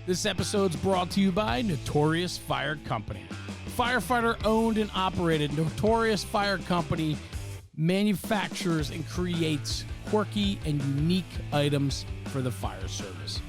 This episode's brought to you by Notorious Fire Company. Firefighter owned and operated, Notorious Fire Company manufactures and creates quirky and unique items for the fire service.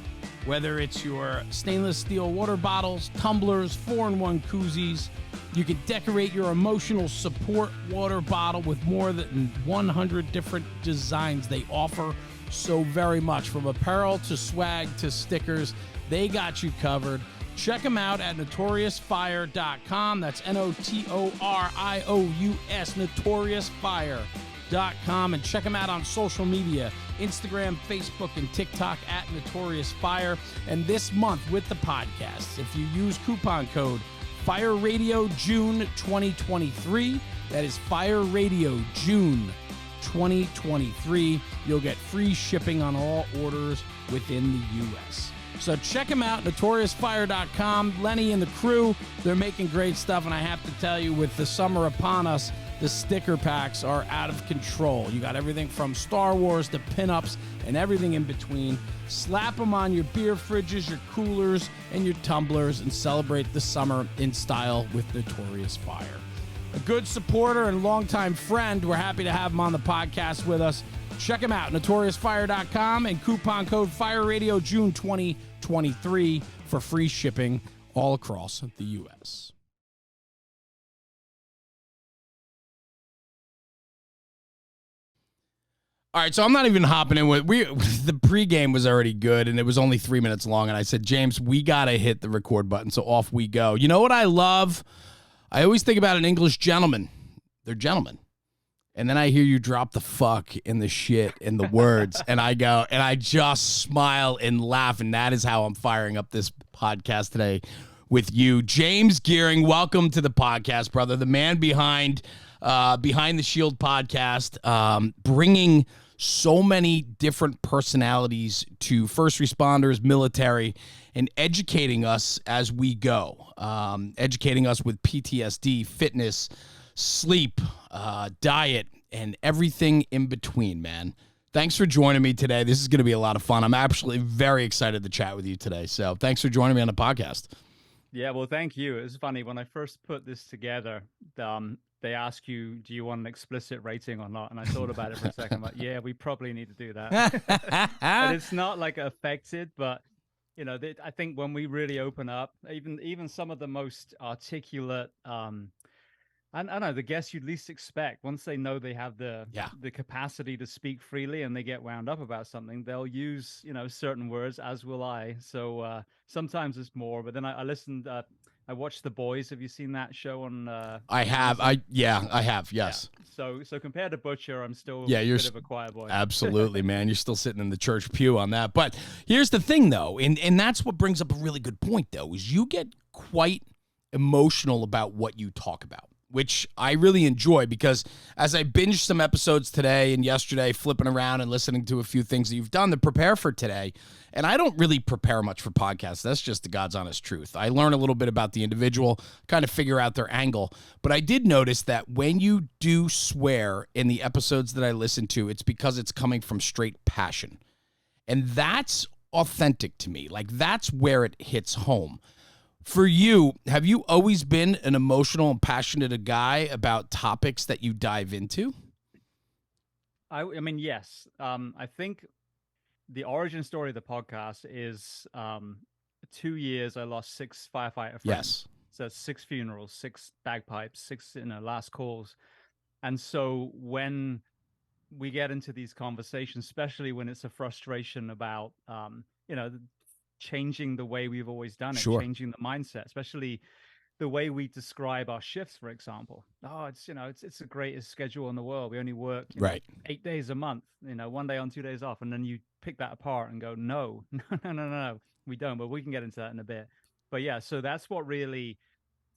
Whether it's your stainless steel water bottles, tumblers, 4-in-1 koozies, you can decorate your emotional support water bottle with more than 100 different designs they offer so very much. From apparel to swag to stickers, they got you covered. Check them out at notoriousfire.com. That's NOTORIOUS, notoriousfire.com. And check them out on social media, Instagram, Facebook, and TikTok at Notorious Fire. And this month with the podcast, if you use coupon code Fire Radio June 2023, that is Fire Radio June 2023, you'll get free shipping on all orders within the U.S. So check them out, notoriousfire.com. Lenny and the crew, they're making great stuff, and I have to tell you, with the summer upon us, the sticker packs are out of control. You got everything from Star Wars to pinups and everything in between. Slap them on your beer fridges, your coolers, and your tumblers, and celebrate the summer in style with Notorious Fire. A good supporter and longtime friend. We're happy to have him on the podcast with us. Check him out, notoriousfire.com, and coupon code FIRERADIO June 2023 for free shipping all across the U.S. All right, so I'm not even hopping in with the pregame was already good, and it was only 3 minutes long, and I said, James, we got to hit the record button, so off we go. You know what I love? I always think about an English gentleman. They're gentlemen. And then I hear you drop the fuck and the shit and the words, and I go, and I just smile and laugh, and that is how I'm firing up this podcast today with you. James Geering, welcome to the podcast, brother. The man behind the Shield podcast, bringing so many different personalities to first responders, military, and educating us as we go, educating us with PTSD, fitness, sleep, diet, and everything in between, man. Thanks for joining me today. This is going to be a lot of fun. I'm actually very excited to chat with you today. So thanks for joining me on the podcast. Yeah, well, thank you. It was funny. When I first put this together, they ask you, do you want an explicit rating or not? And I thought about it for a second. I'm like, yeah, we probably need to do that. And it's not like affected, but you know, I think when we really open up, even some of the most articulate, I don't know, the guests you'd least expect, once they know they have the capacity to speak freely and they get wound up about something, they'll use, certain words, as will I. So sometimes it's more, but then I listened, I watched The Boys. Have you seen that show on? I have. I have. Yes. Yeah. So compared to Butcher, I'm still you're a bit of a choir boy. Absolutely, man. You're still sitting in the church pew on that. But here's the thing, though, and that's what brings up a really good point, though, is you get quite emotional about what you talk about, which I really enjoy, because as I binged some episodes today and yesterday, flipping around and listening to a few things that you've done to prepare for today, and I don't really prepare much for podcasts. That's just the God's honest truth. I learn a little bit about the individual, kind of figure out their angle. But I did notice that when you do swear in the episodes that I listen to, it's because it's coming from straight passion. And that's authentic to me. Like, that's where it hits home. For you, have you always been an emotional and passionate guy about topics that you dive into? I mean, yes. I think the origin story of the podcast is 2 years I lost 6 firefighter friends. Yes. So 6 funerals, 6 bagpipes, 6 last calls. And so when we get into these conversations, especially when it's a frustration about changing the way we've always done it, Sure. changing the mindset, especially the way we describe our shifts, for example. Oh, it's the greatest schedule in the world. We only work 8 days a month, 1 day on, 2 days off. And then you pick that apart and go, no, we don't. But we can get into that in a bit. But yeah, so that's what really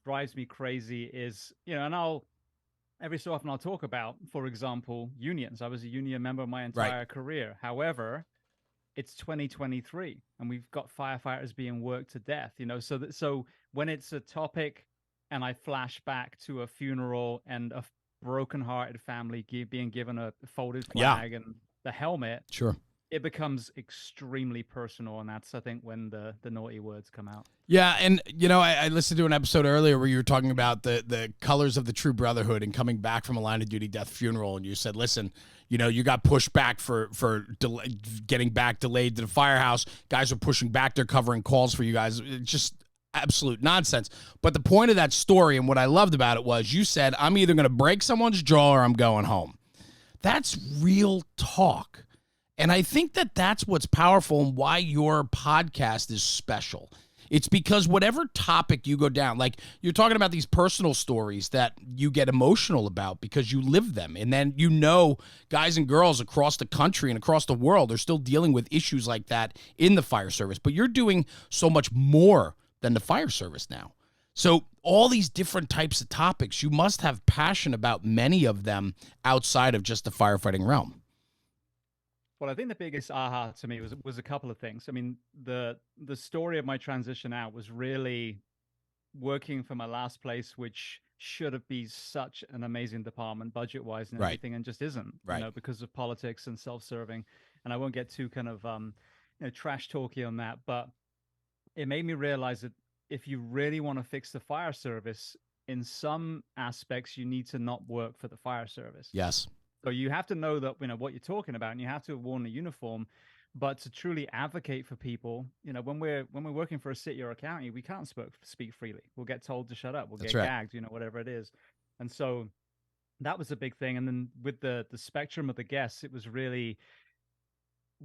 drives me crazy is, and every so often I'll talk about, for example, unions. I was a union member my entire career. However, it's 2023 and we've got firefighters being worked to death, so when it's a topic and I flash back to a funeral and a broken-hearted family being given a folded flag and the helmet, sure, it becomes extremely personal, and that's, I think, when the naughty words come out. Yeah, and I listened to an episode earlier where you were talking about the colors of the true brotherhood and coming back from a line of duty death funeral, and you said, listen, you got pushed back for getting back delayed to the firehouse. Guys are pushing back; they're covering calls for you guys. It's just absolute nonsense. But the point of that story and what I loved about it was you said, I'm either going to break someone's jaw or I'm going home. That's real talk. And I think that that's what's powerful and why your podcast is special. It's because whatever topic you go down, like you're talking about these personal stories that you get emotional about because you live them. And then, guys and girls across the country and across the world are still dealing with issues like that in the fire service. But you're doing so much more than the fire service now. So all these different types of topics, you must have passion about many of them outside of just the firefighting realm. Well, I think the biggest aha to me was a couple of things. I mean, the story of my transition out was really working for my last place, which should have been such an amazing department budget-wise and everything, and just isn't, because of politics and self-serving. And I won't get too kind of trash talky on that, but it made me realize that if you really want to fix the fire service, in some aspects, you need to not work for the fire service. Yes. So you have to know that, what you're talking about, and you have to have worn a uniform. But to truly advocate for people, when we're working for a city or a county, we can't speak freely. We'll get told to shut up. We'll get gagged, whatever it is. And so that was a big thing. And then with the spectrum of the guests, it was really,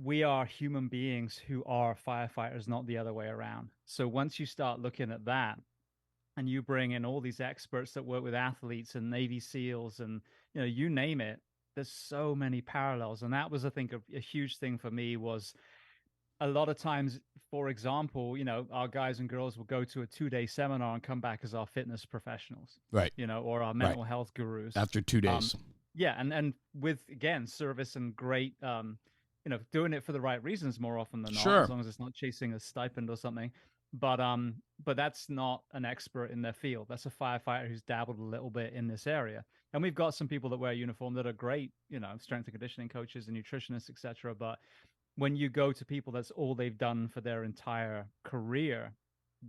we are human beings who are firefighters, not the other way around. So once you start looking at that, and you bring in all these experts that work with athletes and Navy SEALs and, you name it, there's so many parallels. And that was, I think, a huge thing for me was a lot of times, for example, our guys and girls will go to a 2-day seminar and come back as our fitness professionals, right? Or our mental health gurus after 2 days. Yeah. And with, again, service and great, doing it for the right reasons more often than not, as long as it's not chasing a stipend or something. But that's not an expert in their field. That's a firefighter who's dabbled a little bit in this area. And we've got some people that wear uniform that are great, strength and conditioning coaches and nutritionists, etc. But when you go to people, that's all they've done for their entire career,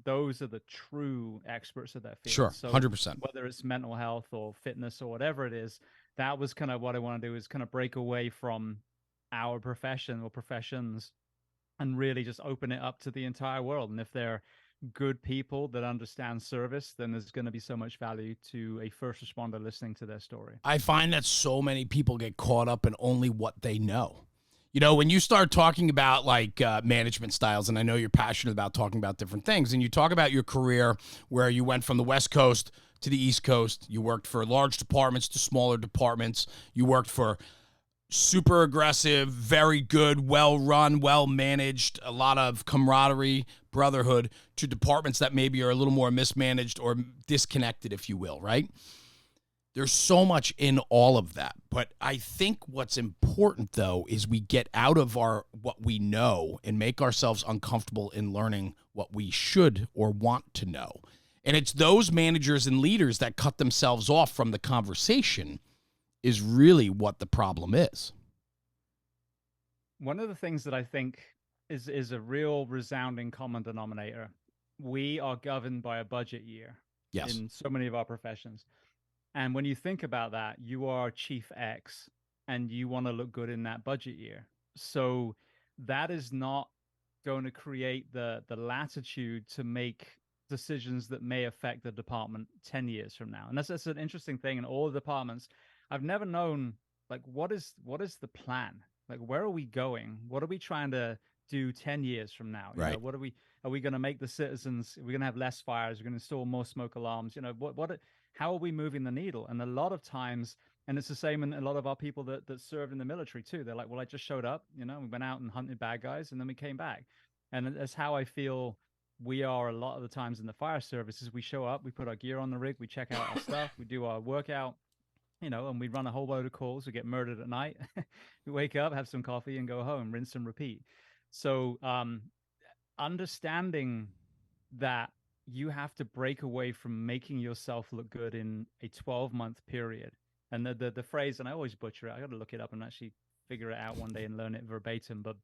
those are the true experts of their field. Sure, 100%. Whether it's mental health or fitness or whatever it is, that was kind of what I want to do, is kind of break away from our profession or professions and really just open it up to the entire world. And if they're good people that understand service, then there's going to be so much value to a first responder listening to their story. I find that so many people get caught up in only what they know. When you start talking about like management styles, and I know you're passionate about talking about different things, and you talk about your career where you went from the West Coast to the East Coast, you worked for large departments to smaller departments, you worked for super aggressive, very good, well-run, well-managed, a lot of camaraderie, brotherhood, to departments that maybe are a little more mismanaged or disconnected, if you will, right? There's so much in all of that. But I think what's important, though, is we get out of what we know and make ourselves uncomfortable in learning what we should or want to know. And it's those managers and leaders that cut themselves off from the conversation is really what the problem is. One of the things that I think is a real resounding common denominator, we are governed by a budget year in so many of our professions. And when you think about that, you are Chief X and you want to look good in that budget year. So that is not going to create the latitude to make decisions that may affect the department 10 years from now. And that's an interesting thing in all the departments. I've never known, like, what is the plan? Like, where are we going? What are we trying to do 10 years from now? Right. What are we going to make the citizens, we're going to have less fires, we're going to install more smoke alarms, how are we moving the needle? And a lot of times, and it's the same in a lot of our people that served in the military too. They're like, well, I just showed up, we went out and hunted bad guys and then we came back. And that's how I feel we are a lot of the times in the fire services. We show up, we put our gear on the rig, we check out our stuff, we do our workout, and we run a whole load of calls. We get murdered at night. We wake up, have some coffee and go home, rinse and repeat. So understanding that you have to break away from making yourself look good in a 12-month period. And the phrase, and I always butcher it, I got to look it up and actually figure it out one day and learn it verbatim, but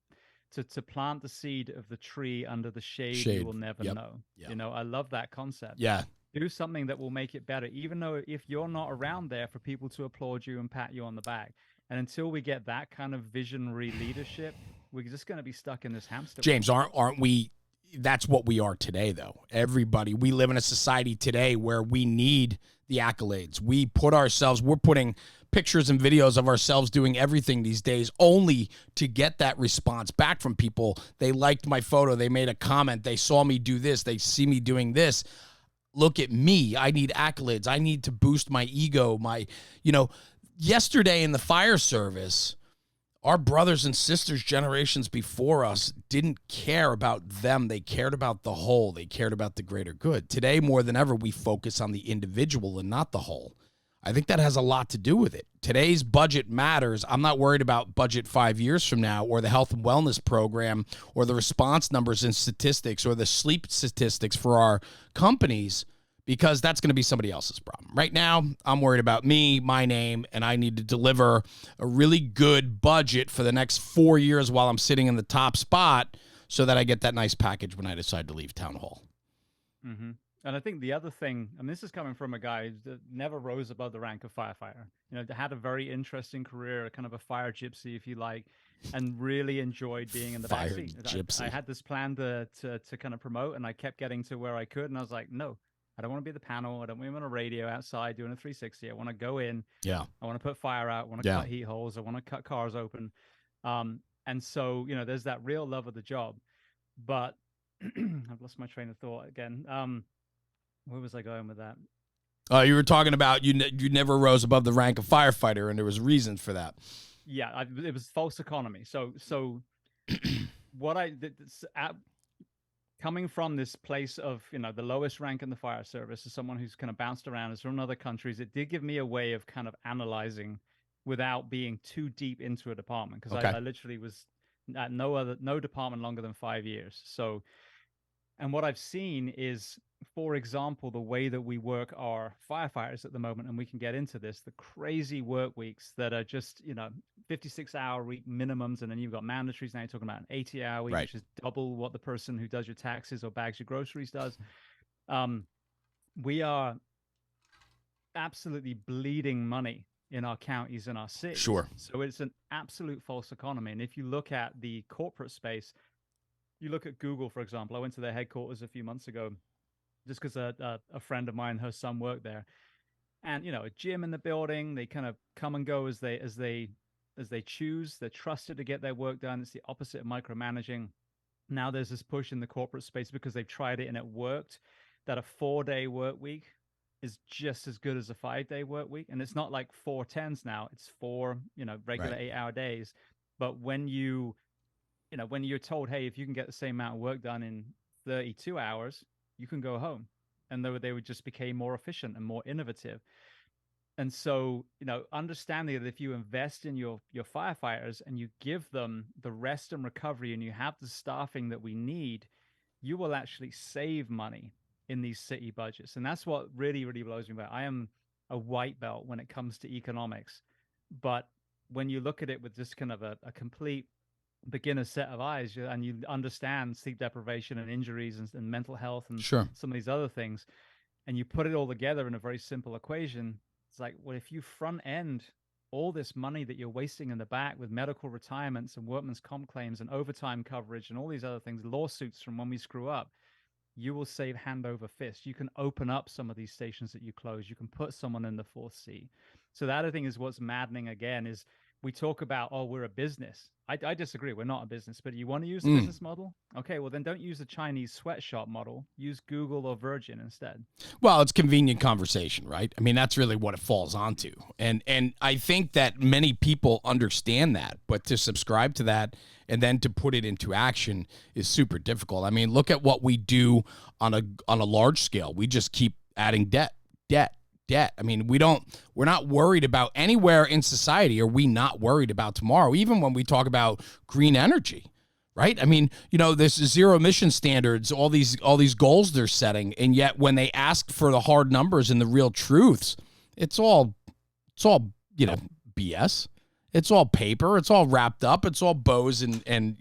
to plant the seed of the tree under the shade. You will never know. You know, I love that concept. Yeah. Do something that will make it better, even though if you're not around there for people to applaud you and pat you on the back. And until we get that kind of visionary leadership, we're just going to be stuck in this hamster. James, aren't we? That's what we are today, though. Everybody, we live in a society today where we need the accolades. We're putting pictures and videos of ourselves doing everything these days only to get that response back from people. They liked my photo. They made a comment. They saw me do this. They see me doing this. Look at me. I need accolades. I need to boost my ego. Yesterday in the fire service, our brothers and sisters generations before us didn't care about them. They cared about the whole. They cared about the greater good. Today, more than ever, we focus on the individual and not the whole. I think that has a lot to do with it. Today's budget matters. I'm not worried about budget 5 years from now or the health and wellness program or the response numbers and statistics or the sleep statistics for our companies, because that's going to be somebody else's problem. Right now, I'm worried about me, my name, and I need to deliver a really good budget for the next 4 years while I'm sitting in the top spot so that I get that nice package when I decide to leave town hall. Mm-hmm. And I think the other thing, and this is coming from a guy that never rose above the rank of firefighter, had a very interesting career, kind of a fire gypsy, if you like, and really enjoyed being in the backseat. Gypsy. I had this plan to kind of promote, and I kept getting to where I could, and I was like, no, I don't want to be the panel. I don't want to be on a radio outside doing a 360. I want to go in. Yeah. I want to put fire out. I want to cut heat holes. I want to cut cars open. And so, there's that real love of the job. But I've lost my train of thought again. Where was I going with that? You were talking about you never rose above the rank of firefighter, and there was reasons for that. Yeah, it was false economy. So what I did, coming from this place of, the lowest rank in the fire service, as someone who's kind of bounced around, is from other countries, it did give me a way of kind of analyzing without being too deep into a department, because I literally was at no department longer than 5 years. So, and what I've seen is, for example, the way that we work our firefighters at the moment, and we can get into this, the crazy work weeks that are just, 56-hour week minimums, and then you've got mandatories. Now you're talking about an 80-hour week, which is double what the person who does your taxes or bags your groceries does. We are absolutely bleeding money in our counties and our cities. Sure. So it's an absolute false economy. And if you look at the corporate space, you look at Google, for example. I went to their headquarters a few months ago, just because a friend of mine, her son, worked there, and a gym in the building. They kind of come and go as they choose. They're trusted to get their work done. It's the opposite of micromanaging. Now there's this push in the corporate space, because they've tried it and it worked, that a 4-day work week is just as good as a 5-day work week. And it's not like 4 10s now. It's 4 regular 8-hour days. But when you're told, hey, if you can get the same amount of work done in 32 hours, you can go home. And they would just become more efficient and more innovative. And so, understanding that if you invest in your firefighters and you give them the rest and recovery, and you have the staffing that we need, you will actually save money in these city budgets. And that's what really, really blows me away. I am a white belt when it comes to economics. But when you look at it with just kind of a complete beginner set of eyes, and you understand sleep deprivation and injuries and mental health and some of these other things, and you put it all together in a very simple equation, it's like, well, if you front end all this money that you're wasting in the back with medical retirements and workman's comp claims and overtime coverage and all these other things, lawsuits from when we screw up, you will save hand over fist. You can open up some of these stations that you close. You can put someone in the fourth seat. So that, I think, is what's maddening again, is we talk about, oh, we're a business. I disagree. We're not a business. But you want to use the business model? Okay, well, then don't use the Chinese sweatshop model. Use Google or Virgin instead. Well, it's convenient conversation, right? I mean, that's really what it falls onto. And I think that many people understand that. But to subscribe to that and then to put it into action is super difficult. I mean, look at what we do on a large scale. We just keep adding debt. I mean, we're not worried about anywhere in society. Are we not worried about tomorrow? Even when we talk about green energy, right? I mean, there's zero emission standards, all these goals they're setting. And yet when they ask for the hard numbers and the real truths, it's all BS. It's all paper. It's all wrapped up. It's all bows and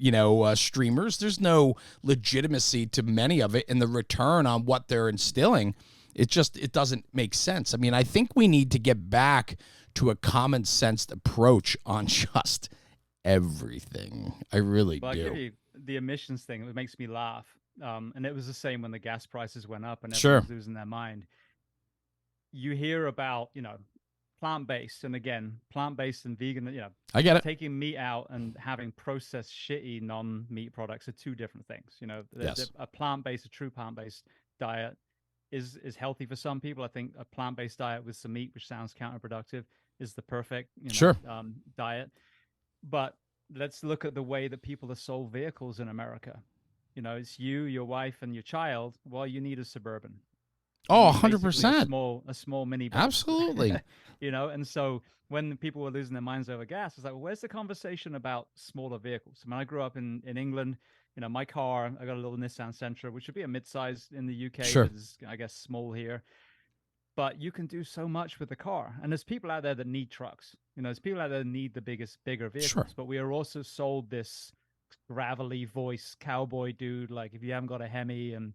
streamers. There's no legitimacy to many of it, and the return on what they're instilling, it doesn't make sense. I mean, I think we need to get back to a common sense approach on just everything. I really do. I'll give you the emissions thing. It makes me laugh. And it was the same when the gas prices went up and everyone's losing their mind. You hear about, plant-based, and again, plant-based and vegan, I get it. Taking meat out and having processed shitty non-meat products are two different things. Yes. A plant-based, a true plant-based diet is healthy for some people. I think a plant-based diet with some meat, which sounds counterproductive, is the perfect diet. But let's look at the way that people have sold vehicles in America. It's you, your wife, and your child. Well, you need a Suburban. Oh, 100%. A small minibus. Absolutely. And so when people were losing their minds over gas, it's like, well, where's the conversation about smaller vehicles? I mean, I grew up in England. My car, I got a little Nissan Sentra, which would be a mid-size in the UK. Sure. But is, I guess, small here. But you can do so much with the car. And there's people out there that need trucks. There's people out there that need the bigger vehicles. Sure. But we are also sold this gravelly voice cowboy dude. Like, if you haven't got a Hemi and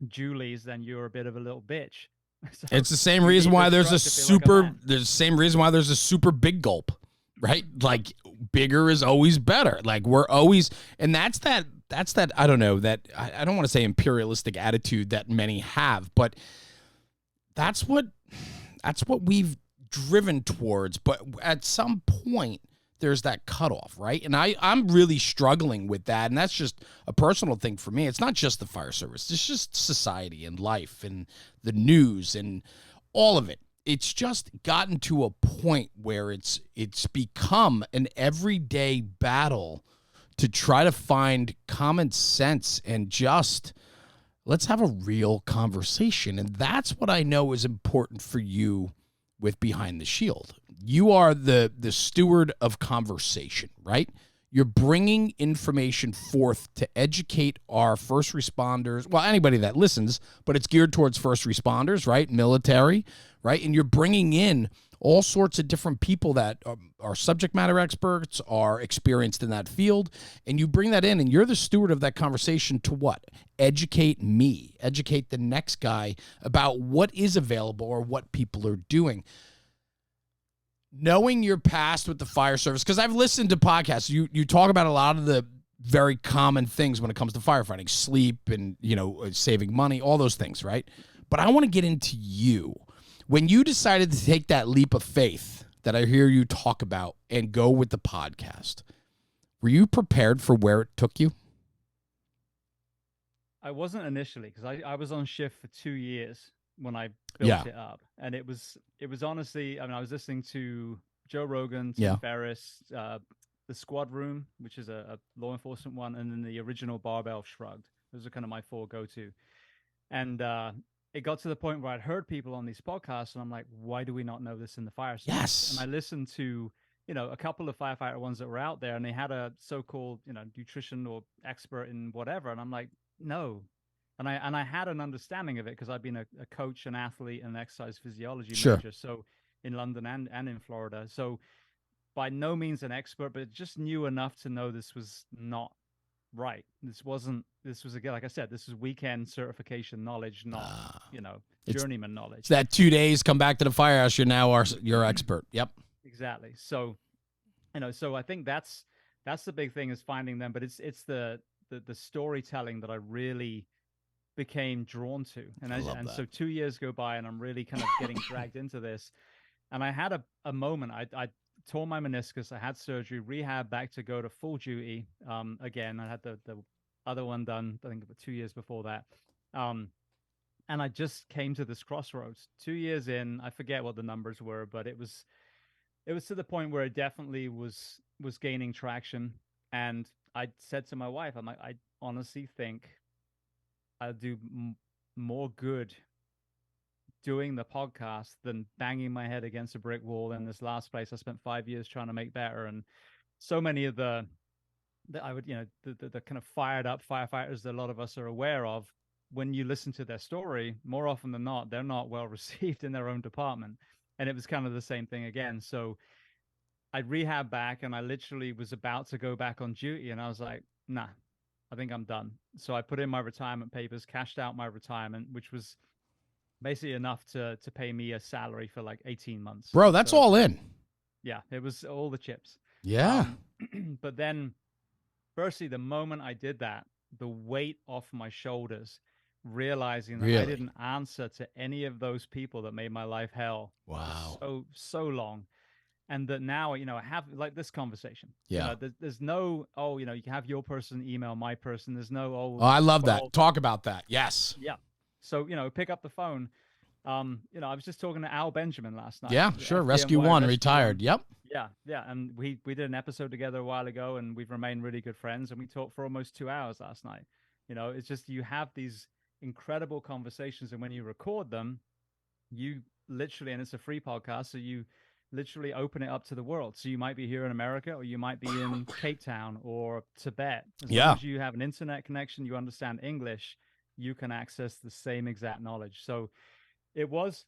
Julie's, then you're a bit of a little bitch. So it's the same reason why there's a super big gulp, right? Like, bigger is always better. Like, we're always, and that's that I don't know, that I don't want to say imperialistic attitude that many have, but that's what we've driven towards. But at some point, there's that cutoff, right? And I'm really struggling with that. And that's just a personal thing for me. It's not just the fire service. It's just society and life and the news and all of it. It's just gotten to a point where it's become an everyday battle to try to find common sense and just let's have a real conversation. And that's what I know is important for you with Behind the Shield. You are the steward of conversation, right? You're bringing information forth to educate our first responders, well, anybody that listens, but it's geared towards first responders, right? Military, right? And you're bringing in all sorts of different people that are subject matter experts, are experienced in that field, and you bring that in, and you're the steward of that conversation to what? Educate me, educate the next guy about what is available or what people are doing. Knowing your past with the fire service, because I've listened to podcasts, you talk about a lot of the very common things when it comes to firefighting, sleep and, saving money, all those things, right? But I want to get into you. When you decided to take that leap of faith that I hear you talk about and go with the podcast, were you prepared for where it took you? I wasn't initially, because I was on shift for 2 years when I built it up. And it was honestly, I mean, I was listening to Joe Rogan, Tim Ferriss, The Squad Room, which is a law enforcement one, and then the original Barbell Shrugged. Those are kind of my four go-to. And it got to the point where I'd heard people on these podcasts, and I'm like, why do we not know this in the fire service? Yes. And I listened to, a couple of firefighter ones that were out there, and they had a so-called, nutrition or expert in whatever. And I'm like, no. And I had an understanding of it because I've been a coach, an athlete, and an exercise physiology major. So in London and in Florida. So by no means an expert, but just knew enough to know this was not right. This was, again, like I said, this is weekend certification knowledge, not, journeyman knowledge. It's that 2 days, come back to the firehouse, you're now your expert. Yep. Exactly. So, so I think that's the big thing, is finding them, but it's the storytelling that I really became drawn to. And so 2 years go by and I'm really kind of getting dragged into this. And I had a moment, I tore my meniscus, I had surgery, rehab, back to go to full duty. Again, I had the other one done, I think about 2 years before that. And I just came to this crossroads 2 years in. I forget what the numbers were, but it was to the point where it definitely was gaining traction. And I said to my wife, I'm like, I honestly think I'll do more good doing the podcast than banging my head against a brick wall in this last place I spent 5 years trying to make better. And so many of the kind of fired up firefighters that a lot of us are aware of, when you listen to their story, more often than not, they're not well received in their own department. And it was kind of the same thing again. So I rehabbed back, and I literally was about to go back on duty, and I was like, nah, I think I'm done. So I put in my retirement papers, cashed out my retirement, which was basically enough to pay me a salary for like 18 months. Bro, that's So all in. yeah, it was all the chips. Yeah. But then, firstly, the moment I did that, the weight off my shoulders, realizing that I didn't answer to any of those people that made my life hell. Wow. So long. And that now, I have like this conversation. Yeah. There's no, you can have your person email my person. There's no, oh, I love that. Talk about that. Yes. Yeah. So, pick up the phone. I was just talking to Al Benjamin last night. Yeah, sure. Rescue One, retired. Yep. Yeah. And we did an episode together a while ago, and we've remained really good friends. And we talked for almost 2 hours last night. It's just, you have these incredible conversations. And when you record them, you literally, and it's a free podcast, so you literally open it up to the world. So you might be here in America, or you might be in Cape Town or Tibet. As long as you have an internet connection, you understand English, you can access the same exact knowledge. So it was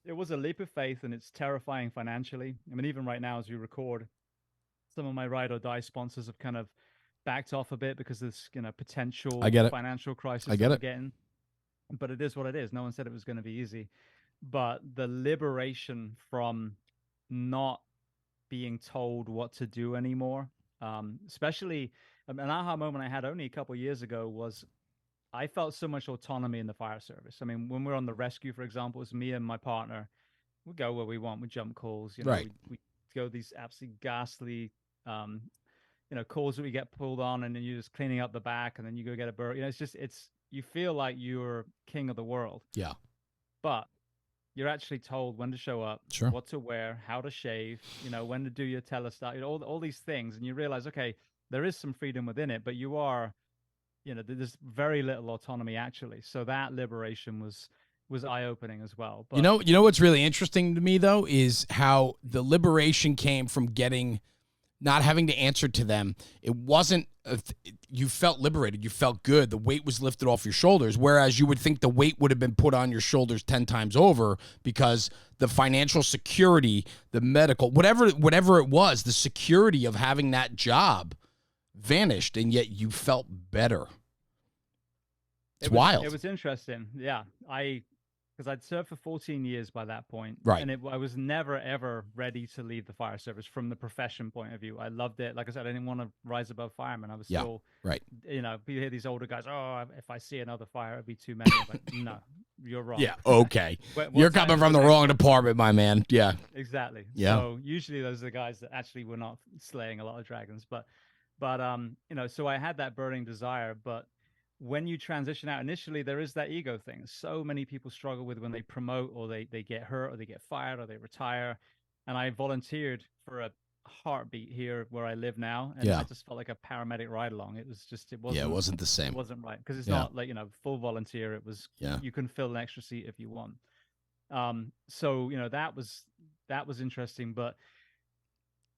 a leap of faith, and it's terrifying financially. I mean, even right now as we record, some of my ride or die sponsors have kind of backed off a bit because of this, potential financial crisis we're getting. But it is what it is. No one said it was going to be easy. But the liberation from not being told what to do anymore, especially an aha moment I had only a couple of years ago was I felt so much autonomy in the fire service. I mean, when we're on the rescue, for example, it's me and my partner. We go where we want. We jump calls. We go these absolutely ghastly, calls that we get pulled on, and then you're just cleaning up the back, and then you go get a bird. You feel like you're king of the world. Yeah. But you're actually told when to show up, what to wear, how to shave, when to do your telestart, all these things. And you realize, okay, there is some freedom within it, but you are, there's very little autonomy actually. So that liberation was eye-opening as well. But, you know what's really interesting to me though is how the liberation came from not having to answer to them. It wasn't, you felt liberated. You felt good. The weight was lifted off your shoulders, whereas you would think the weight would have been put on your shoulders 10 times over because the financial security, the medical, whatever it was, the security of having that job vanished, and yet you felt better. It's wild. It was interesting. Yeah. Because I'd served for 14 years by that point. Right. And I was never, ever ready to leave the fire service from the profession point of view. I loved it. Like I said, I didn't want to rise above firemen. I was still, right. You hear these older guys, if I see another fire, it'd be too many. I'm like, no, you're wrong. Yeah, okay. You're coming from the wrong department, my man. Yeah. Exactly. Yeah. So usually those are the guys that actually were not slaying a lot of dragons. But so I had that burning desire, but when you transition out initially, there is that ego thing. So many people struggle with when they promote, or they get hurt, or they get fired, or they retire. And I volunteered for a heartbeat here where I live now, and I just felt like a paramedic ride along. It wasn't the same. It wasn't right, because it's not like full volunteer. It was you can fill an extra seat if you want. So that was interesting, but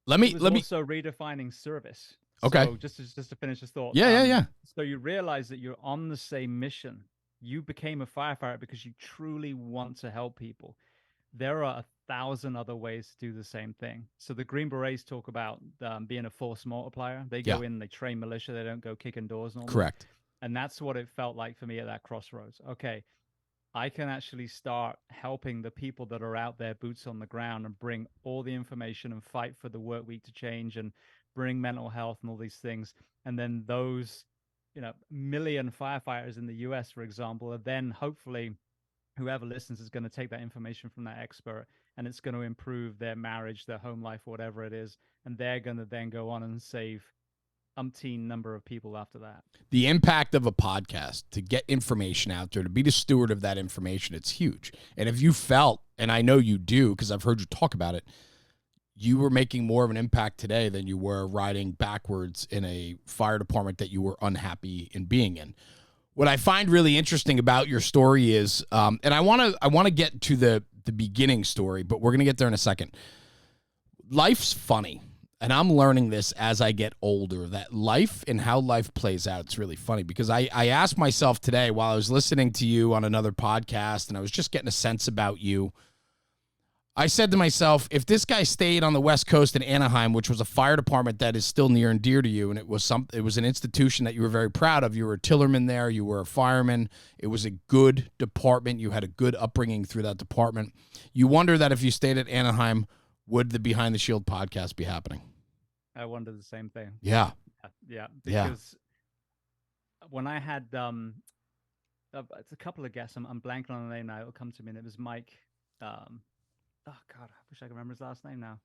let me also redefining service. Okay. So just to finish this thought. Yeah. So you realize that you're on the same mission. You became a firefighter because you truly want to help people. There are 1,000 other ways to do the same thing. So the Green Berets talk about being a force multiplier. They go in, they train militia. They don't go kicking doors normally. Correct. And that's what it felt like for me at that crossroads. Okay, I can actually start helping the people that are out there, boots on the ground, and bring all the information and fight for the work week to change and bring mental health and all these things. And then those, million firefighters in the US, for example, are then hopefully whoever listens is going to take that information from that expert, and it's going to improve their marriage, their home life, whatever it is. And they're going to then go on and save umpteen number of people after that. The impact of a podcast to get information out there, to be the steward of that information, it's huge. And if you felt, and I know you do because I've heard you talk about it, you were making more of an impact today than you were riding backwards in a fire department that you were unhappy in being in. What I find really interesting about your story is, and I want to get to the beginning story, but we're going to get there in a second. Life's funny, and I'm learning this as I get older, that life and how life plays out, it's really funny, because I asked myself today while I was listening to you on another podcast, and I was just getting a sense about you. I said to myself, if this guy stayed on the West Coast in Anaheim, which was a fire department that is still near and dear to you, and it was an institution that you were very proud of. You were a tillerman there. You were a fireman. It was a good department. You had a good upbringing through that department. You wonder that if you stayed at Anaheim, would the Behind the Shield podcast be happening? I wonder the same thing. Yeah. Yeah. Because when I had it's a couple of guests. I'm blanking on the name now. It'll come to me. And it was Mike. Oh God, I wish I could remember his last name now.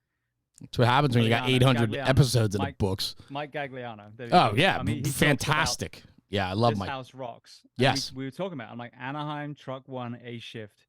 That's what happens when you got 800 Gagliano. episodes in the books. Mike Gagliano. Oh yeah, I mean, fantastic. Yeah, I love Mike. This house rocks. Yes, we were talking about. I'm like, Anaheim Truck One A shift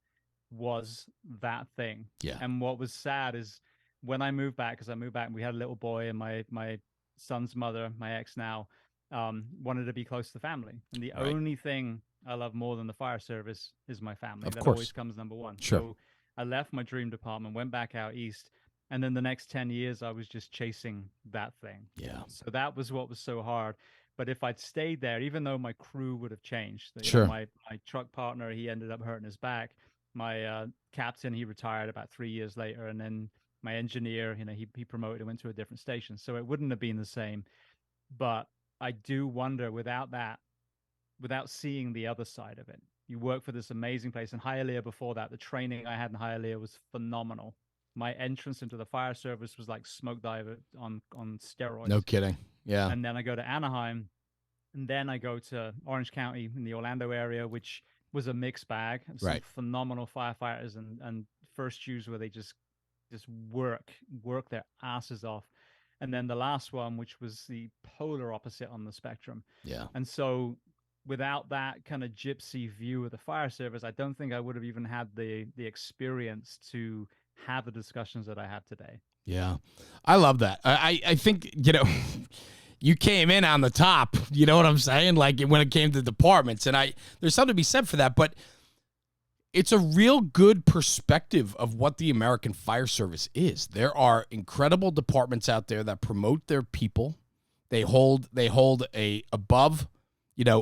was that thing. Yeah. And what was sad is when I moved back, because I moved back and we had a little boy, and my son's mother, my ex now, wanted to be close to the family. And the only thing I love more than the fire service is my family. Of that course. always comes number one. Sure. So I left my dream department, went back out east, and then the next 10 years I was just chasing that thing. Yeah. So that was what was so hard. But if I'd stayed there, even though my crew would have changed, sure. My truck partner, he ended up hurting his back. My captain, he retired about 3 years later, and then my engineer, he promoted and went to a different station. So it wouldn't have been the same. But I do wonder, without seeing the other side of it. You work for this amazing place in Hialeah. Before that, the training I had in Hialeah was phenomenal. My entrance into the fire service was like smoke diver on steroids. No kidding. Yeah. And then I go to Anaheim, and then I go to Orange County in the Orlando area, which was a mixed bag. Some phenomenal firefighters and first Jews where they just work their asses off. And then the last one, which was the polar opposite on the spectrum. Yeah. And so without that kind of gypsy view of the fire service, I don't think I would have even had the experience to have the discussions that I have today. Yeah. I love that. I think, you came in on the top, you know what I'm saying? Like when it came to departments, and there's something to be said for that, but it's a real good perspective of what the American fire service is. There are incredible departments out there that promote their people. They hold a above,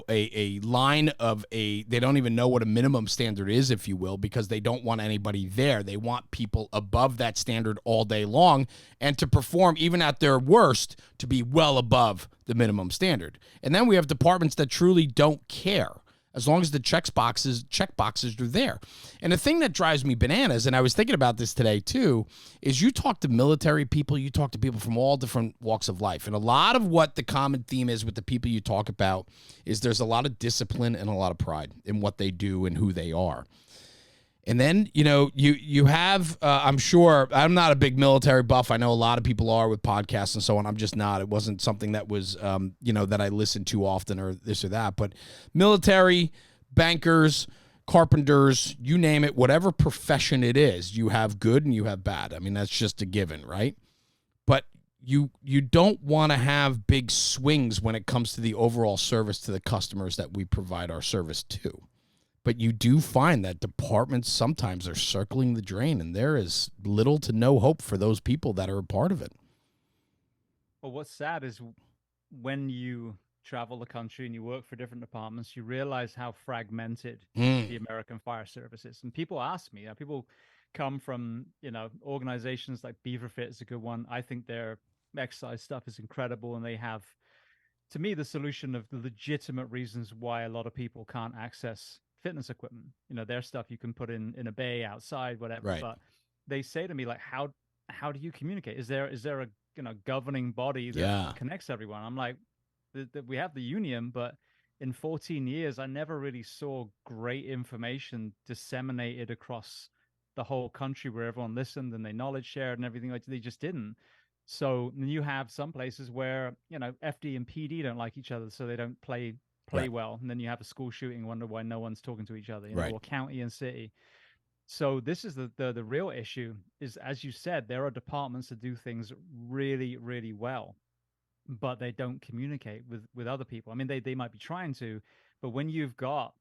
a line of they don't even know what a minimum standard is, if you will, because they don't want anybody there. They want people above that standard all day long, and to perform even at their worst to be well above the minimum standard. And then we have departments that truly don't care, as long as the check boxes are there. And the thing that drives me bananas, and I was thinking about this today too, is you talk to military people, you talk to people from all different walks of life. And a lot of what the common theme is with the people you talk about is there's a lot of discipline and a lot of pride in what they do and who they are. And then, you have, I'm sure, I'm not a big military buff. I know a lot of people are with podcasts and so on. I'm just not. It wasn't something that was, that I listened to often or this or that. But military, bankers, carpenters, you name it, whatever profession it is, you have good and you have bad. I mean, that's just a given, right? But you don't want to have big swings when it comes to the overall service to the customers that we provide our service to. But you do find that departments sometimes are circling the drain, and there is little to no hope for those people that are a part of it. Well, what's sad is when you travel the country and you work for different departments, you realize how fragmented the American fire service is. And people ask me, people come from, organizations like Beaverfit is a good one. I think their exercise stuff is incredible, and they have, to me, the solution of the legitimate reasons why a lot of people can't access fitness equipment. Their stuff you can put in a bay outside, whatever. Right. But they say to me, like, how do you communicate? Is there a governing body that connects everyone? I'm like, we have the union, but in 14 years, I never really saw great information disseminated across the whole country where everyone listened and they knowledge shared and everything. Like, they just didn't. So you have some places where FD and PD don't like each other, so they don't play well, and then you have a school shooting, wonder why no one's talking to each other, or county and city. So this is the real issue is, as you said, there are departments that do things really, really well, but they don't communicate with other people. I mean, they might be trying to, but when you've got,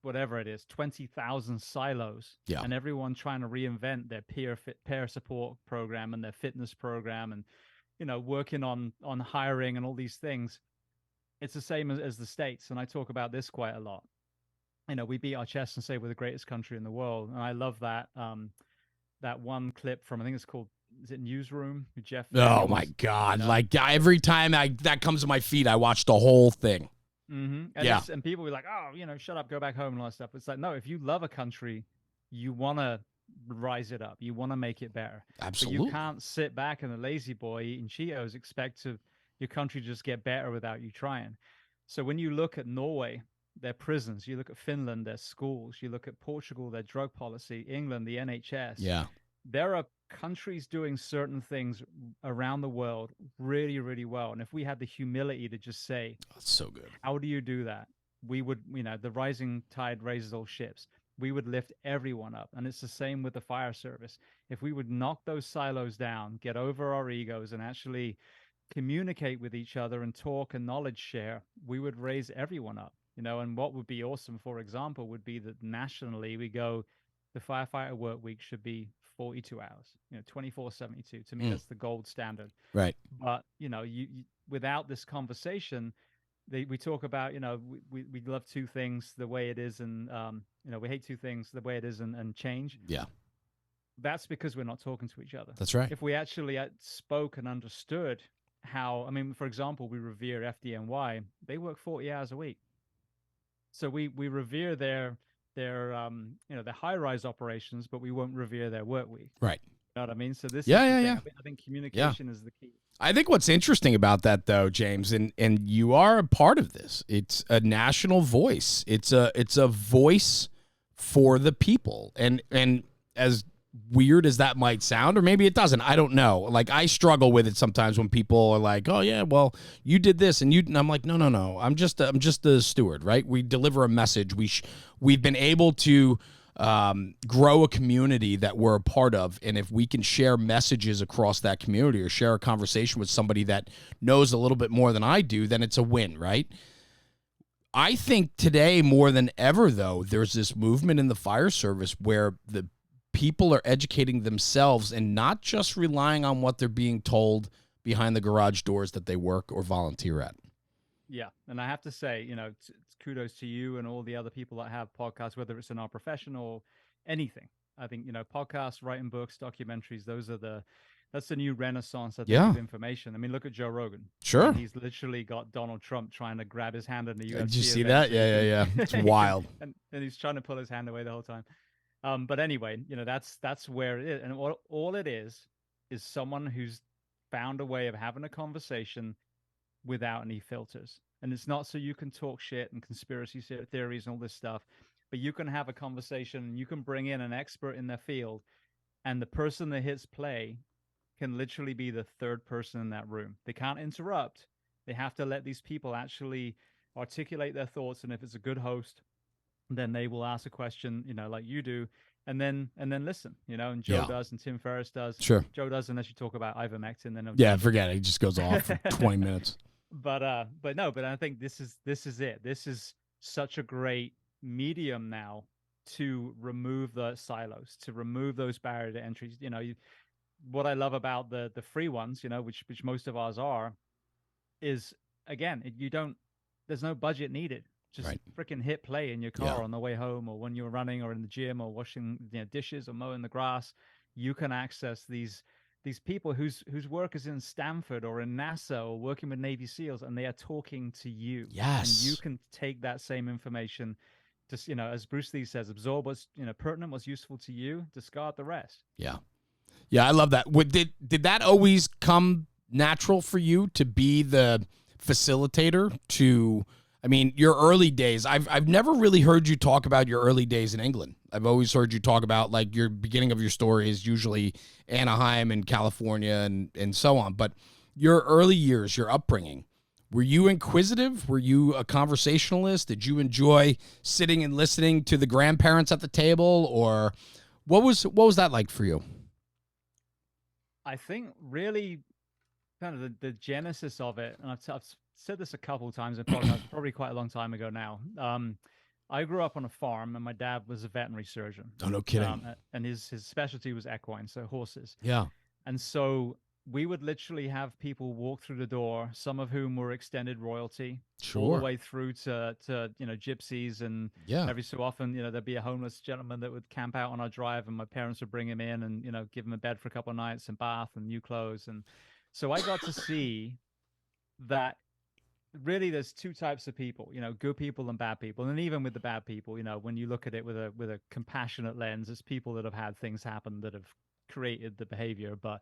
whatever it is, 20,000 silos, and everyone trying to reinvent their peer support program and their fitness program, and working on hiring and all these things, it's the same as the States. And I talk about this quite a lot. We beat our chest and say we're the greatest country in the world. And I love that. that one clip from, I think it's called, is it Newsroom? Jeff. Oh my God! Like every time that comes to my feed, I watch the whole thing. And and people be like, oh, shut up, go back home and all that stuff. It's like, no, if you love a country, you want to rise it up. You want to make it better. Absolutely. But you can't sit back in the lazy boy eating Cheetos, expect your country to just get better without you trying. So when you look at Norway, their prisons, you look at Finland, their schools, you look at Portugal, their drug policy, England, the NHS. Yeah. There are countries doing certain things around the world really, really well. And if we had the humility to just say, that's so good. How do you do that? We would, the rising tide raises all ships. We would lift everyone up. And it's the same with the fire service. If we would knock those silos down, get over our egos, and actually communicate with each other and talk and knowledge share, we would raise everyone up. And what would be awesome, for example, would be that nationally we go, the firefighter work week should be 42 hours, 24/72. To me, that's the gold standard. Right. But, you without this conversation, we talk about, we love two things the way it is, and, we hate two things the way it is and change. Yeah. That's because we're not talking to each other. That's right. If we actually spoke and understood how, for example, we revere FDNY, they work 40 hours a week. So we revere their high-rise operations, but we won't revere their work week. Right. You know what I mean? So this I think communication is the key. I think what's interesting about that, though, James, and you are a part of this, it's a national voice. It's a voice for the people. And as weird as that might sound, or maybe it doesn't, I don't know. Like, I struggle with it sometimes when people are like, oh yeah, well, you did this and I'm like, no. I'm just the steward, right? We deliver a message. We've been able to grow a community that we're a part of. And if we can share messages across that community or share a conversation with somebody that knows a little bit more than I do, then it's a win, right? I think today more than ever, though, there's this movement in the fire service where the people are educating themselves and not just relying on what they're being told behind the garage doors that they work or volunteer at. Yeah. And I have to say, it's kudos to you and all the other people that have podcasts, whether it's in our profession or anything. I think, podcasts, writing books, documentaries, that's the new renaissance of information. I mean, look at Joe Rogan. Sure. He's literally got Donald Trump trying to grab his hand in the UFC. Did you see that? Yeah. It's wild. and he's trying to pull his hand away the whole time. But anyway, that's where it is. And all it is someone who's found a way of having a conversation without any filters. And it's not so you can talk shit and conspiracy theories and all this stuff, but you can have a conversation and you can bring in an expert in their field, and the person that hits play can literally be the third person in that room. They can't interrupt. They have to let these people actually articulate their thoughts. And if it's a good host, then they will ask a question, like you do, and then listen, and Joe does, and Tim Ferriss does. Sure. Joe does, unless you talk about ivermectin, then forget it. He just goes off for 20 minutes. But I think this is it. This is such a great medium now to remove the silos, to remove those barrier to entries. What I love about the free ones, which most of ours are, is again, there's no budget needed. Just freaking hit play in your car on the way home, or when you're running, or in the gym, or washing dishes, or mowing the grass. You can access these people whose work is in Stanford or in NASA or working with Navy SEALs, and they are talking to you. Yes. And you can take that same information, just as Bruce Lee says, absorb what's pertinent, what's useful to you, discard the rest. Yeah, I love that. Did that always come natural for you to be the facilitator to? I mean, your early days, I've never really heard you talk about your early days in England. I've always heard you talk about, like, your beginning of your story is usually Anaheim and California and so on. But your early years, your upbringing, were you inquisitive? Were you a conversationalist? Did you enjoy sitting and listening to the grandparents at the table? Or what was that like for you? I think really kind of the genesis of it, and I've said this a couple of times in podcasts, probably quite a long time ago now. I grew up on a farm, and my dad was a veterinary surgeon. Oh, no kidding. And his specialty was equine, so horses. Yeah. And so we would literally have people walk through the door, some of whom were extended royalty, all Sure. the way through to gypsies, and Yeah. every so often, there'd be a homeless gentleman that would camp out on our drive, and my parents would bring him in and give him a bed for a couple of nights and bath and new clothes. And so I got to see that really there's two types of people, good people and bad people. And even with the bad people, when you look at it with a compassionate lens, it's people that have had things happen that have created the behavior. But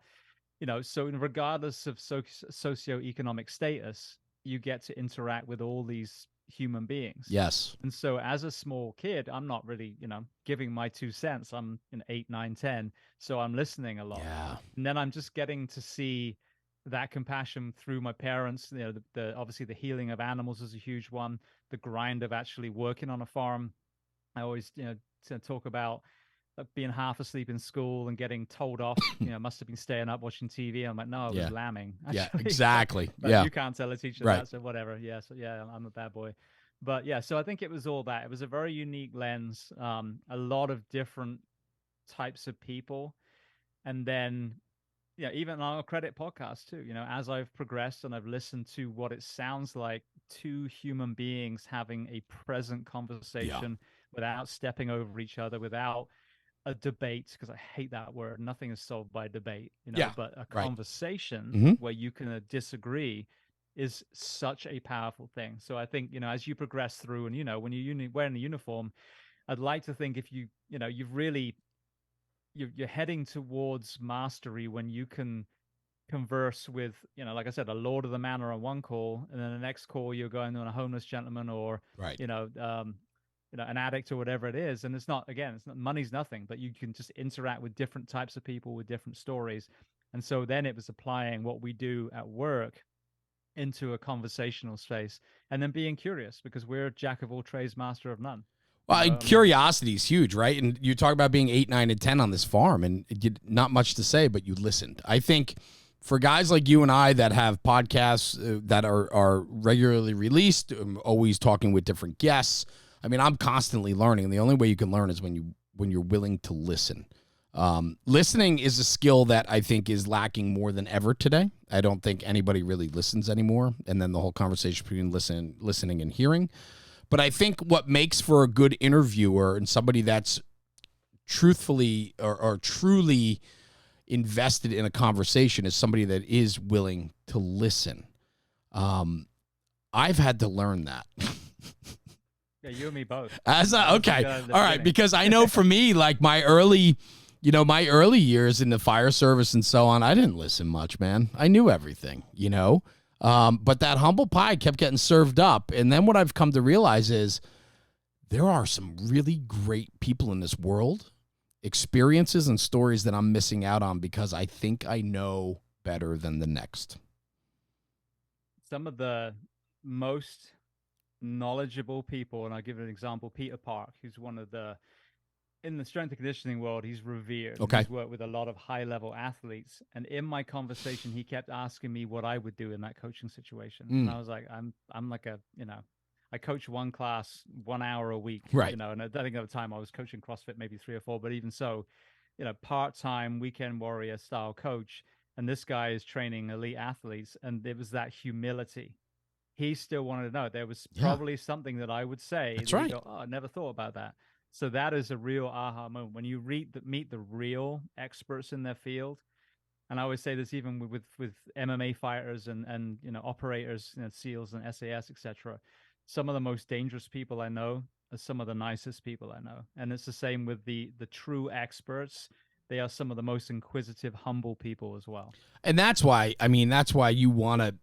so regardless of socioeconomic status, you get to interact with all these human beings. Yes. And so as a small kid, I'm not really, giving my 2 cents. I'm 8, 9, 10. So I'm listening a lot. Yeah. And then I'm just getting to see that compassion through my parents. The obviously the healing of animals is a huge one. The grind of actually working on a farm. I always, to talk about being half asleep in school and getting told off, must have been staying up watching TV. I'm like, no, I was lambing. Actually. Yeah, exactly. But yeah. You can't tell a teacher right. that, so whatever. Yeah, so yeah, I'm a bad boy. But yeah, so I think it was all that. It was a very unique lens, a lot of different types of people. And then, even on our credit podcast too, as I've progressed and I've listened to what it sounds like two human beings having a present conversation without stepping over each other, without a debate, because I hate that word. Nothing is solved by debate, but a conversation where you can disagree is such a powerful thing. So I think, as you progress through and, when you're wearing a uniform, I'd like to think if you've really, you're heading towards mastery when you can converse with, like I said, a lord of the manor on one call, and then the next call you're going on a homeless gentleman or, an addict or whatever it is. And it's not money's nothing, but you can just interact with different types of people with different stories. And so then it was applying what we do at work into a conversational space, and then being curious, because we're jack of all trades, master of none. Well, curiosity is huge, right? And you talk about being 8, 9, and 10 on this farm, and not much to say, but you listened. I think for guys like you and I that have podcasts that are regularly released, always talking with different guests. I mean, I'm constantly learning, and the only way you can learn is when you're willing to listen. Listening is a skill that I think is lacking more than ever today. I don't think anybody really listens anymore, and then the whole conversation between listening and hearing. But I think what makes for a good interviewer and somebody that's truthfully or truly invested in a conversation is somebody that is willing to listen. I've had to learn that. Yeah, you and me both. Okay. All right. Because I know for me, like my early years in the fire service and so on, I didn't listen much, man. I knew everything, but that humble pie kept getting served up. And then what I've come to realize is there are some really great people in this world, experiences and stories that I'm missing out on because I think I know better than the next. Some of the most knowledgeable people, and I'll give an example, Peter Park, who's one of in the strength and conditioning world, he's revered. Okay. He's worked with a lot of high-level athletes. And in my conversation, he kept asking me what I would do in that coaching situation. And I was like, I'm like I coach one class 1 hour a week. Right. And I think at the time I was coaching CrossFit maybe 3 or 4, but even so, part-time weekend warrior style coach. And this guy is training elite athletes. And it was that humility. He still wanted to know. There was probably something that I would say. That's right. Go, I never thought about that. So that is a real aha moment when you meet the real experts in their field. And I always say this even with MMA fighters and operators, SEALs and SAS, etc. Some of the most dangerous people I know are some of the nicest people I know. And it's the same with the true experts. They are some of the most inquisitive, humble people as well. And that's why you want to.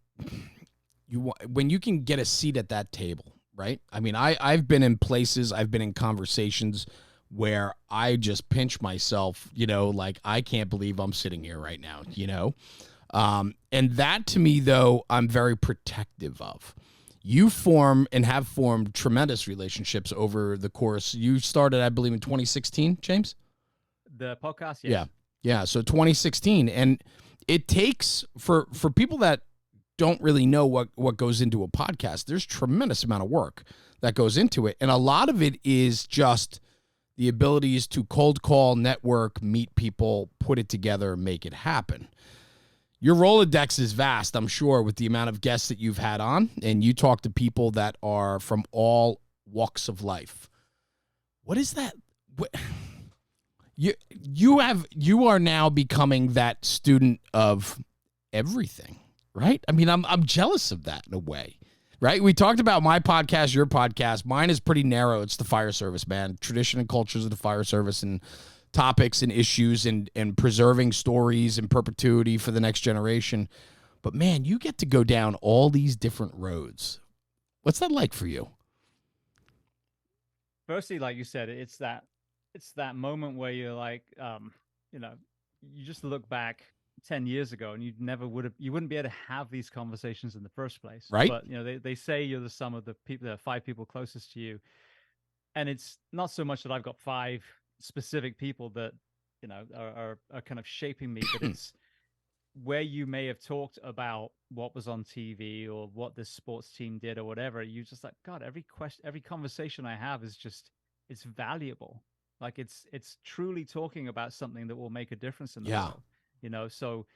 When you can get a seat at that table, right? I mean, I've been in places, I've been in conversations where I just pinch myself, like I can't believe I'm sitting here right now, and that to me, though, I'm very protective of. You form and have formed tremendous relationships over the course. You started, I believe, in 2016, James? The podcast, yes. Yeah. So 2016, and it takes for people that don't really know what goes into a podcast, there's tremendous amount of work that goes into it. And a lot of it is just the abilities to cold call, network, meet people, put it together, make it happen. Your Rolodex is vast, I'm sure, with the amount of guests that you've had on, and you talk to people that are from all walks of life. What is that? You are now becoming that student of everything, right? I mean, I'm jealous of that in a way, right? We talked about my podcast, your podcast. Mine is pretty narrow. It's the fire service, man. Tradition and cultures of the fire service and topics and issues and preserving stories in perpetuity for the next generation. But man, you get to go down all these different roads. What's that like for you? Firstly, like you said, it's that moment where you're like, you just look back 10 years ago and you wouldn't be able to have these conversations in the first place. Right. But, they say you're the sum of the people, the 5 people closest to you. And it's not so much that I've got 5 specific people that, are kind of shaping me, but it's where you may have talked about what was on TV or what this sports team did or whatever. You just like, God, every conversation I have is just, it's valuable. Like it's truly talking about something that will make a difference in the world, so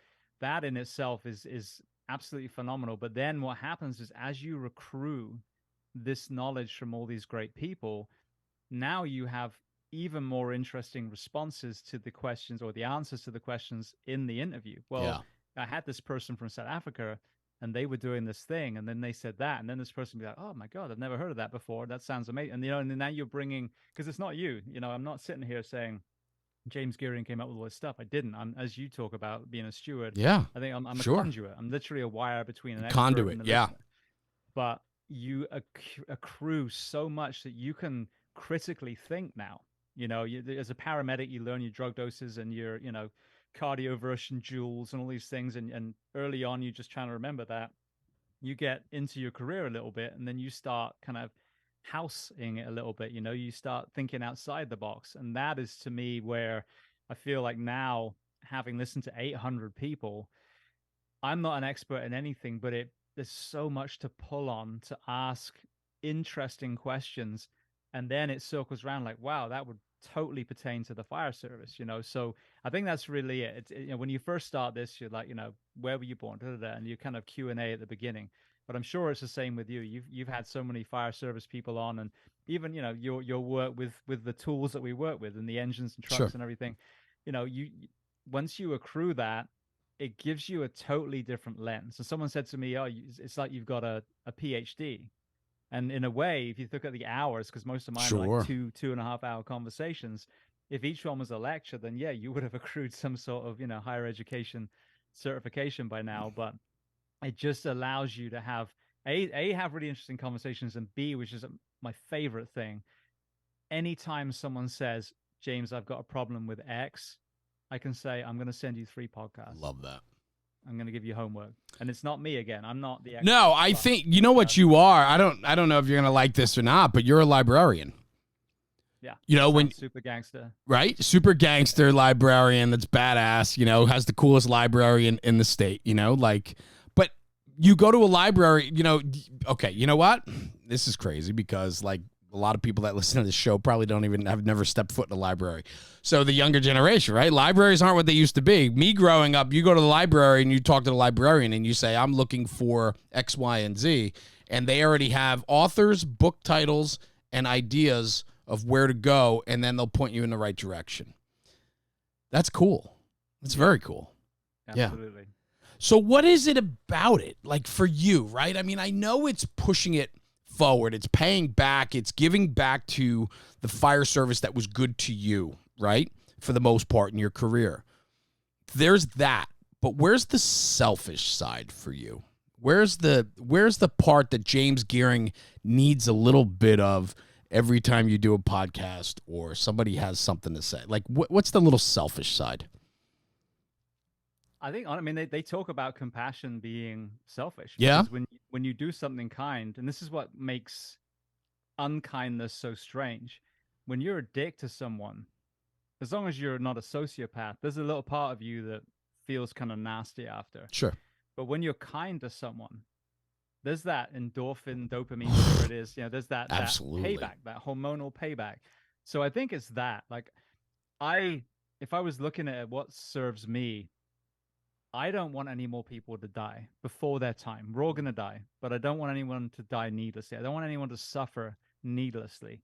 that in itself is absolutely phenomenal. But then what happens is as you recruit this knowledge from all these great people, now you have even more interesting responses to the questions or the answers to the questions in the interview. Well, I had this person from South Africa and they were doing this thing and then they said that, and then this person would be like, oh my God, I've never heard of that before. That sounds amazing. And, and now you're bringing, because it's not you, I'm not sitting here saying James Geering came up with all this stuff. I didn't. I'm, as you talk about being a steward. Yeah. I think I'm a conduit. I'm literally a wire between an conduit. And the listener. But you accrue so much that you can critically think now. As a paramedic, you learn your drug doses and your, cardioversion joules and all these things. And early on, you're just trying to remember that. You get into your career a little bit and then you start kind of housing it a little bit. You start thinking outside the box. And that is, to me, where I feel like now, having listened to 800 people, I'm not an expert in anything, but there's so much to pull on, to ask interesting questions. And then it circles around like, wow, that would totally pertain to the fire service, So I think that's really it. It's, when you first start this, you're like, where were you born? And you kind of Q&A at the beginning. But I'm sure it's the same with you. You've had so many fire service people on, and even your work with the tools that we work with and the engines and trucks and everything. You once you accrue that, it gives you a totally different lens. So someone said to me, "Oh, it's like you've got a PhD." And in a way, if you look at the hours, because most of mine are like 2.5 hour conversations, if each one was a lecture, then yeah, you would have accrued some sort of higher education certification by now. But it just allows you to have have really interesting conversations, and B, which is my favorite thing, anytime someone says, James, I've got a problem with X, I can say, I'm going to send you 3 podcasts. Love that. I'm going to give you homework. And it's not me again. I'm not the expert. No, I think, what you are, I don't know if you're going to like this or not, but you're a librarian. Yeah. When super gangster. Right? Super gangster librarian that's badass, has the coolest library in the state, but you go to a library, okay, you know what? This is crazy because like a lot of people that listen to this show probably have never stepped foot in a library. So the younger generation, right? Libraries aren't what they used to be. Me growing up, you go to the library and you talk to the librarian and you say, I'm looking for X, Y, and Z. And they already have authors, book titles, and ideas of where to go. And then they'll point you in the right direction. That's cool. That's very cool. Absolutely. Yeah. So what is it about it? Like for you, right? I mean, I know it's pushing it forward. It's paying back. It's giving back to the fire service that was good to you, right? For the most part in your career. There's that. But where's the selfish side for you? Where's the part that James Geering needs a little bit of every time you do a podcast or somebody has something to say? Like what's the little selfish side? I think, they talk about compassion being selfish. Yeah. Because when you do something kind, and this is what makes unkindness so strange. When you're a dick to someone, as long as you're not a sociopath, there's a little part of you that feels kind of nasty after. Sure. But when you're kind to someone, there's that endorphin, dopamine, whatever it is. There's that payback, that hormonal payback. So I think it's that. Like, if I was looking at what serves me, I don't want any more people to die before their time. We're all going to die, but I don't want anyone to die needlessly. I don't want anyone to suffer needlessly.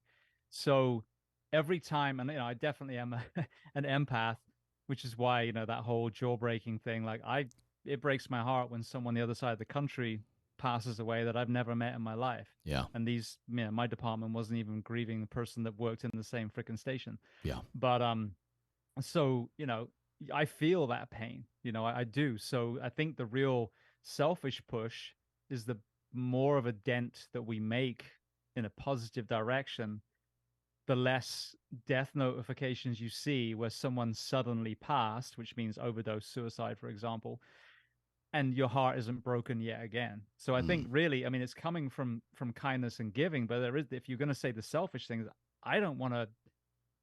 So every time, and I definitely am an empath, which is why, that whole jaw breaking thing, like it breaks my heart when someone on the other side of the country passes away that I've never met in my life. Yeah. And my department wasn't even grieving the person that worked in the same freaking station. Yeah. But so I feel that pain, I do. So I think the real selfish push is the more of a dent that we make in a positive direction, the less death notifications you see where someone suddenly passed, which means overdose, suicide, for example, and your heart isn't broken yet again. So I think really, I mean, it's coming from kindness and giving, but if you're going to say the selfish things, I don't want to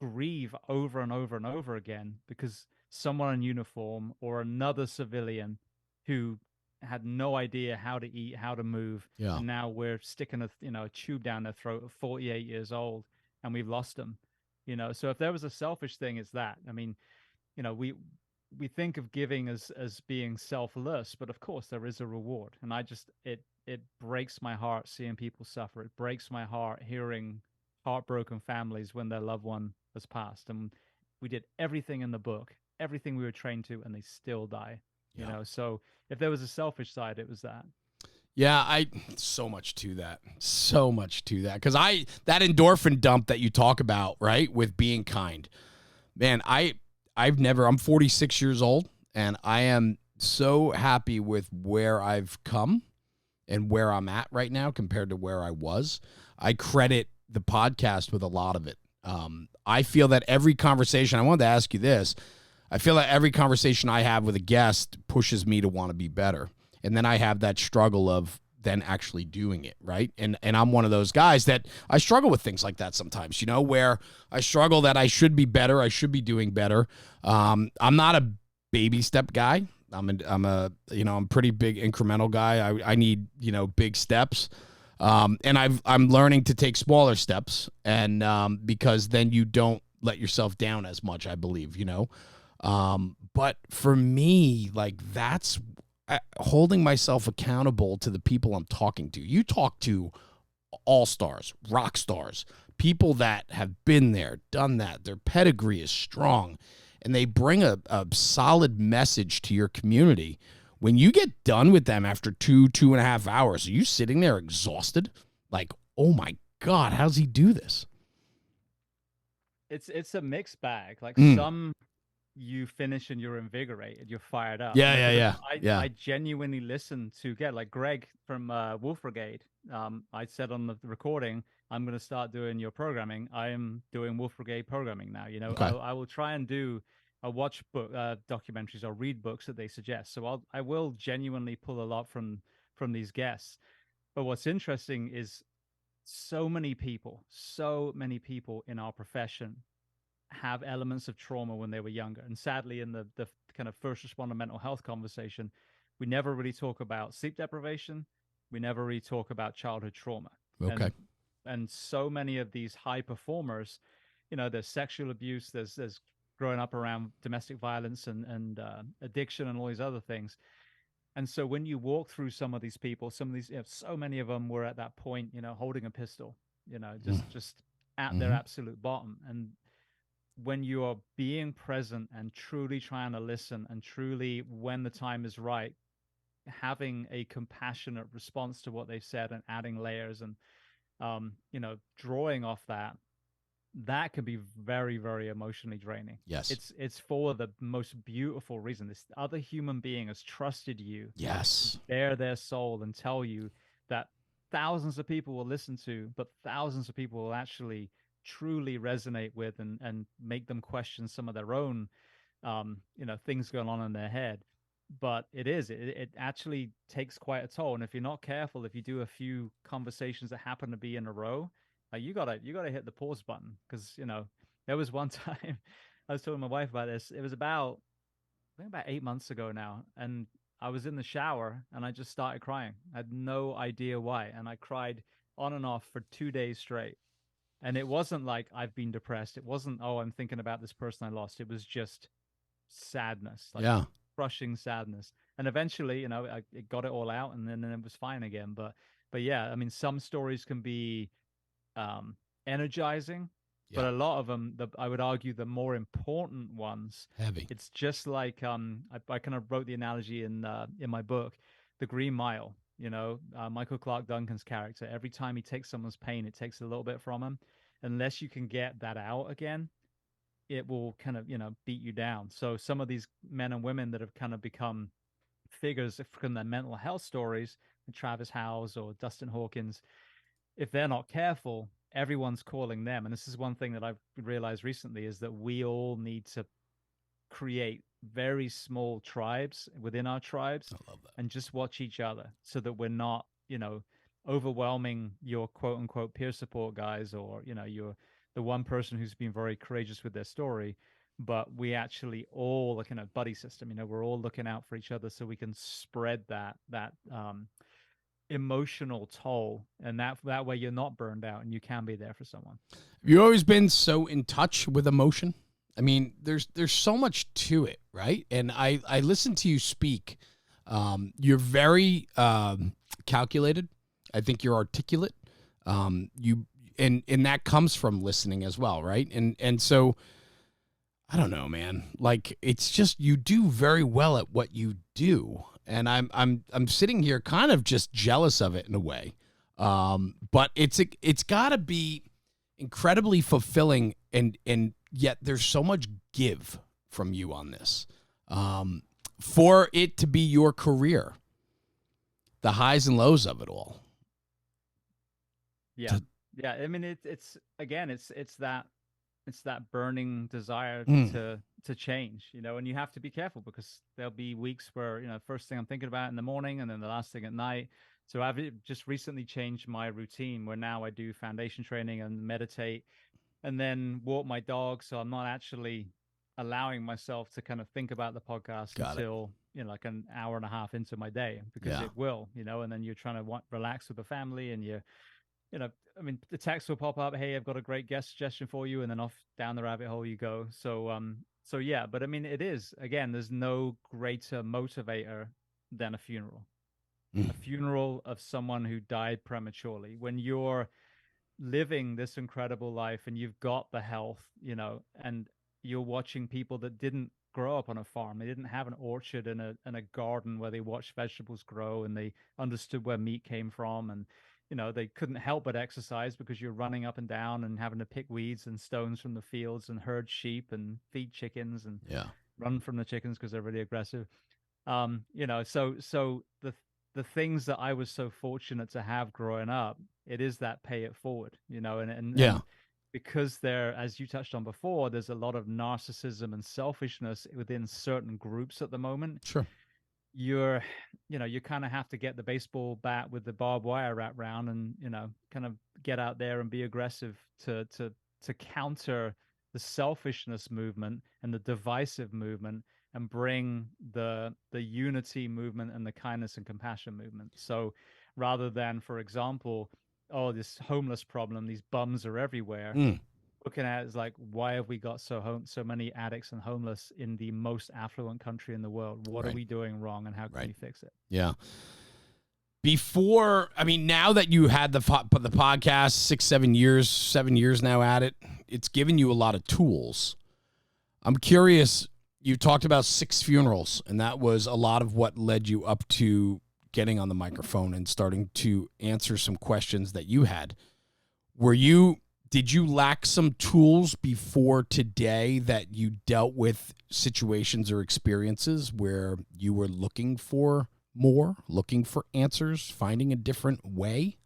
grieve over and over and over again because someone in uniform or another civilian who had no idea how to eat, how to move, and now we're sticking a tube down their throat at 48 years old, and we've lost them. So if there was a selfish thing, it's that. I mean, we think of giving as being selfless, but of course there is a reward, and it breaks my heart seeing people suffer. It breaks my heart hearing heartbroken families when their loved one has passed, and we did everything in the book, everything we were trained to, and they still die. So if there was a selfish side, it was that. Yeah, so much to that. Because that endorphin dump that you talk about, right, with being kind, man, I'm 46 years old, and I am so happy with where I've come and where I'm at right now compared to where I was. I credit the podcast with a lot of it. I feel that every conversation, I wanted to ask you this, I feel that every conversation I have with a guest pushes me to want to be better. And then I have that struggle of then actually doing it, right? And I'm one of those guys that I struggle with things like that sometimes, where I struggle that I should be better, I should be doing better. I'm not a baby step guy. I'm a pretty big incremental guy. I need, big steps. And I'm learning to take smaller steps, and because then you don't let yourself down as much, I believe, but for me, like, that's holding myself accountable to the people I'm talking to. You talk to all-stars, rock stars, people that have been there, done that. Their pedigree is strong, and they bring a solid message to your community. When you get done with them after 2.5 hours, are you sitting there exhausted? Like, oh my God, how's he do this? It's a mixed bag. Like some you finish and you're invigorated, you're fired up. Yeah. I genuinely listen to like Greg from Wolf Brigade. I said on the recording, I'm going to start doing your programming. I am doing Wolf Brigade programming now. Okay. I will try and do a watch book documentaries or read books that they suggest. So I will genuinely pull a lot from these guests. But what's interesting is so many people in our profession have elements of trauma when they were younger. And sadly, in the kind of first responder mental health conversation, we never really talk about sleep deprivation. We never really talk about childhood trauma. Okay. And so many of these high performers, there's sexual abuse, there's growing up around domestic violence and addiction and all these other things. And so when you walk through some of these people, so many of them were at that point, holding a pistol, just at their absolute bottom. And when you are being present and truly trying to listen, and truly, when the time is right, having a compassionate response to what they've said and adding layers and, drawing off that can be very, very emotionally draining. Yes. It's for the most beautiful reason. This other human being has trusted you. Yes. Bare their soul and tell you that thousands of people will listen to, but thousands of people will actually truly resonate with and make them question some of their own things going on in their head. But it actually takes quite a toll, and if you're not careful, if you do a few conversations that happen to be in a row, you gotta hit the pause button. Because there was one time I was talking to my wife about this. It was about 8 months ago now, and I was in the shower and I just started crying. I had no idea why, and I cried on and off for 2 days straight. And it wasn't like I've been depressed. It wasn't, oh, I'm thinking about this person I lost. It was just sadness. Like, yeah. crushing sadness. And eventually, you know, it got it all out, and then it was fine again. But yeah, I mean, some stories can be energizing, but a lot of them, I would argue, the more important ones, heavy. it's just like I kind of wrote the analogy in my book, The Green Mile. You know, Michael Clark Duncan's character. Every time he takes someone's pain, it takes a little bit from him. Unless you can get that out again, it will kind of, you know, beat you down. So some of these men and women that have kind of become figures from their mental health stories, Travis Howes or Dustin Hawkins, if they're not careful, everyone's calling them. And this is one thing that I've realized recently, is that we all need to create very small tribes within our tribes. I love that. And just watch each other, so that we're not, you know, overwhelming your quote unquote peer support guys, or, you know, you're the one person who's been very courageous with their story, but we actually all look in a buddy system. You know, we're all looking out for each other, so we can spread that emotional toll, and that way you're not burned out and you can be there for someone. Have you always been so in touch with emotion? I mean, there's so much to it, right? And I listen to you speak. You're very calculated. I think you're articulate. You and that comes from listening as well, right? And so I don't know, man. Like, it's just, you do very well at what you do. And I'm sitting here kind of just jealous of it in a way. But it's got to be incredibly fulfilling, and yet there's so much give from you on this. For it to be your career, the highs and lows of it all. Yeah. Yeah. I mean, it's again, it's that burning desire to change, you know, and you have to be careful, because there'll be weeks where, you know, first thing I'm thinking about in the morning and then the last thing at night. So I've just recently changed my routine, where now I do foundation training and meditate and then walk my dog. So I'm not actually allowing myself to kind of think about the podcast until, you know, like an hour and a half into my day, because it will, you know, and then you're trying to relax with the family, and you know, I mean, the text will pop up, "Hey, I've got a great guest suggestion for you," and then off down the rabbit hole you go. So yeah, but I mean, it is, again, there's no greater motivator than a funeral. A funeral of someone who died prematurely. When you're living this incredible life and you've got the health, you know, and you're watching people that didn't grow up on a farm, they didn't have an orchard and a garden where they watched vegetables grow and they understood where meat came from, and you know, they couldn't help but exercise because you're running up and down and having to pick weeds and stones from the fields and herd sheep and feed chickens and run from the chickens because they're really aggressive. You know, so the things that I was so fortunate to have growing up, it is that pay it forward, you know, and because there, as you touched on before, there's a lot of narcissism and selfishness within certain groups at the moment. Sure. You kind of have to get the baseball bat with the barbed wire wrapped around, and, you know, kind of get out there and be aggressive to counter the selfishness movement and the divisive movement, and bring the unity movement and the kindness and compassion movement. So rather than, for example, oh, this homeless problem, these bums are everywhere, looking at it as like, why have we got so many addicts and homeless in the most affluent country in the world? What are we doing wrong, and how can we fix it? Yeah. Before, I mean, now that you had the podcast 7 years now at it, it's given you a lot of tools. I'm curious, you talked about 6 funerals, and that was a lot of what led you up to getting on the microphone and starting to answer some questions that you had. Did you lack some tools before today that you dealt with situations or experiences where you were looking for more, looking for answers, finding a different way?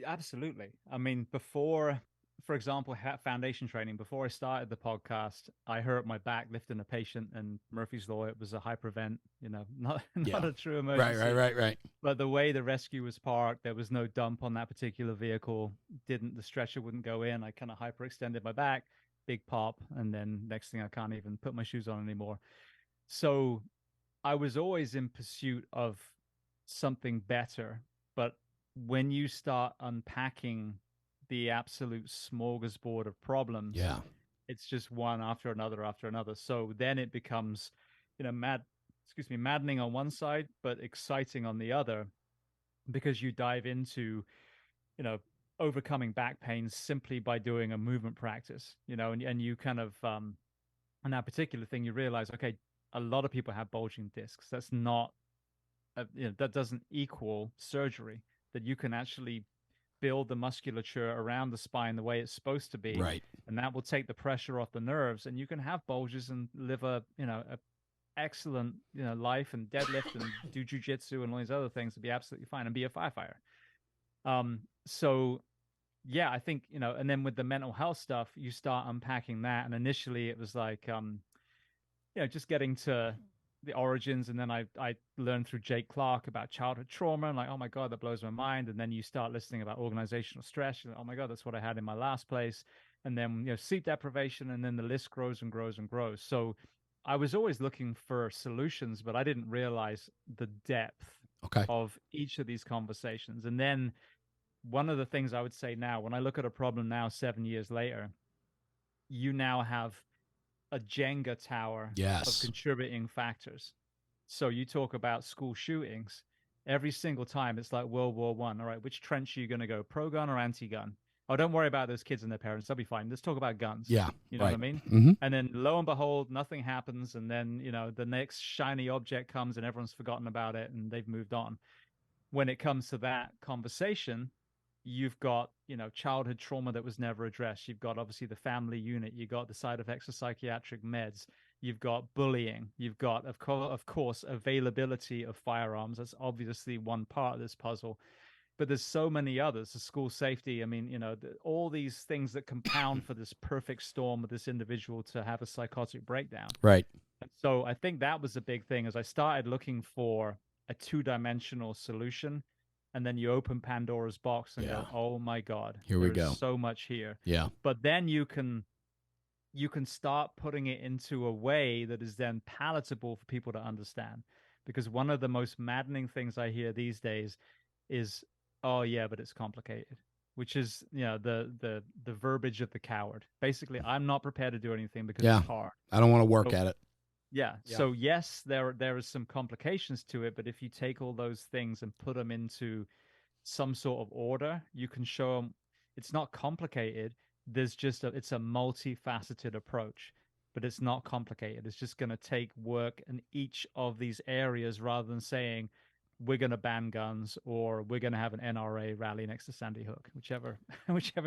Absolutely. I mean, before, for example, foundation training, before I started the podcast, I hurt my back lifting a patient, and Murphy's Law, it was a hypervent, you know, not a true emergency. Right. But the way the rescue was parked, there was no dump on that particular vehicle. The stretcher wouldn't go in. I kind of hyperextended my back, big pop, and then next thing I can't even put my shoes on anymore. So I was always in pursuit of something better. But when you start unpacking the absolute smorgasbord of problems, It's just one after another after another. So then it becomes, maddening on one side, but exciting on the other, because you dive into, you know, overcoming back pain simply by doing a movement practice, and you kind of, on that particular thing, you realize, okay, a lot of people have bulging discs. That's not, that doesn't equal surgery, that you can actually build the musculature around the spine the way it's supposed to be. Right. And that will take the pressure off the nerves, and you can have bulges and live a excellent, life, and deadlift and do jujitsu and all these other things to be absolutely fine and be a firefighter. So yeah, I think, and then with the mental health stuff, you start unpacking that. And initially it was like, just getting to the origins. And then I learned through Jake Clark about childhood trauma, and like, oh my God, that blows my mind. And then you start listening about organizational stress. And, oh my God, that's what I had in my last place. And then, sleep deprivation, and then the list grows and grows and grows. So I was always looking for solutions, but I didn't realize the depth of each of these conversations. And then one of the things I would say now, when I look at a problem now, 7 years later, you now have a Jenga tower of contributing factors. So you talk about school shootings. Every single time it's like World War I. All right, which trench are you going to go, pro-gun or anti-gun? Oh, don't worry about those kids and their parents. They'll be fine. Let's talk about guns. Yeah. You know what I mean? Mm-hmm. And then lo and behold, nothing happens. And then, the next shiny object comes and everyone's forgotten about it and they've moved on. When it comes to that conversation, you've got, childhood trauma that was never addressed. You've got obviously the family unit. You've got the side effects of psychiatric meds. You've got bullying. You've got, of course, availability of firearms. That's obviously one part of this puzzle. But there's so many others. The school safety. I mean, all these things that compound for this perfect storm of this individual to have a psychotic breakdown. Right. And so I think that was a big thing, as I started looking for a two-dimensional solution. And then you open Pandora's box and go, oh my God, here we go. So much here. Yeah. But then you can start putting it into a way that is then palatable for people to understand. Because one of the most maddening things I hear these days is, oh yeah, but it's complicated, which is, the verbiage of the coward. Basically, I'm not prepared to do anything because it's hard. I don't want to work at it. Yeah. So yes, there is some complications to it, but if you take all those things and put them into some sort of order, you can show them it's not complicated. There's just it's a multifaceted approach, but it's not complicated. It's just going to take work in each of these areas, rather than saying we're going to ban guns or we're going to have an NRA rally next to Sandy Hook, whichever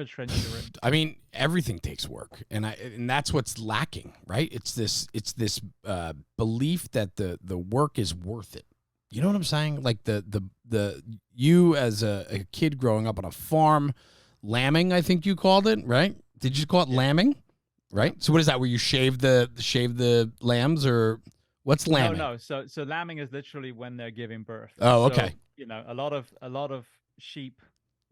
trench you're in. I mean, everything takes work, and that's what's lacking, right? It's this belief that the work is worth it. You know what I'm saying? Like you as a kid growing up on a farm, lambing, I think you called it, right? Did you call it lambing? Right. So what is that? Where you shave the lambs, or what's lambing? No. So lambing is literally when they're giving birth. Oh, okay. So, a lot of sheep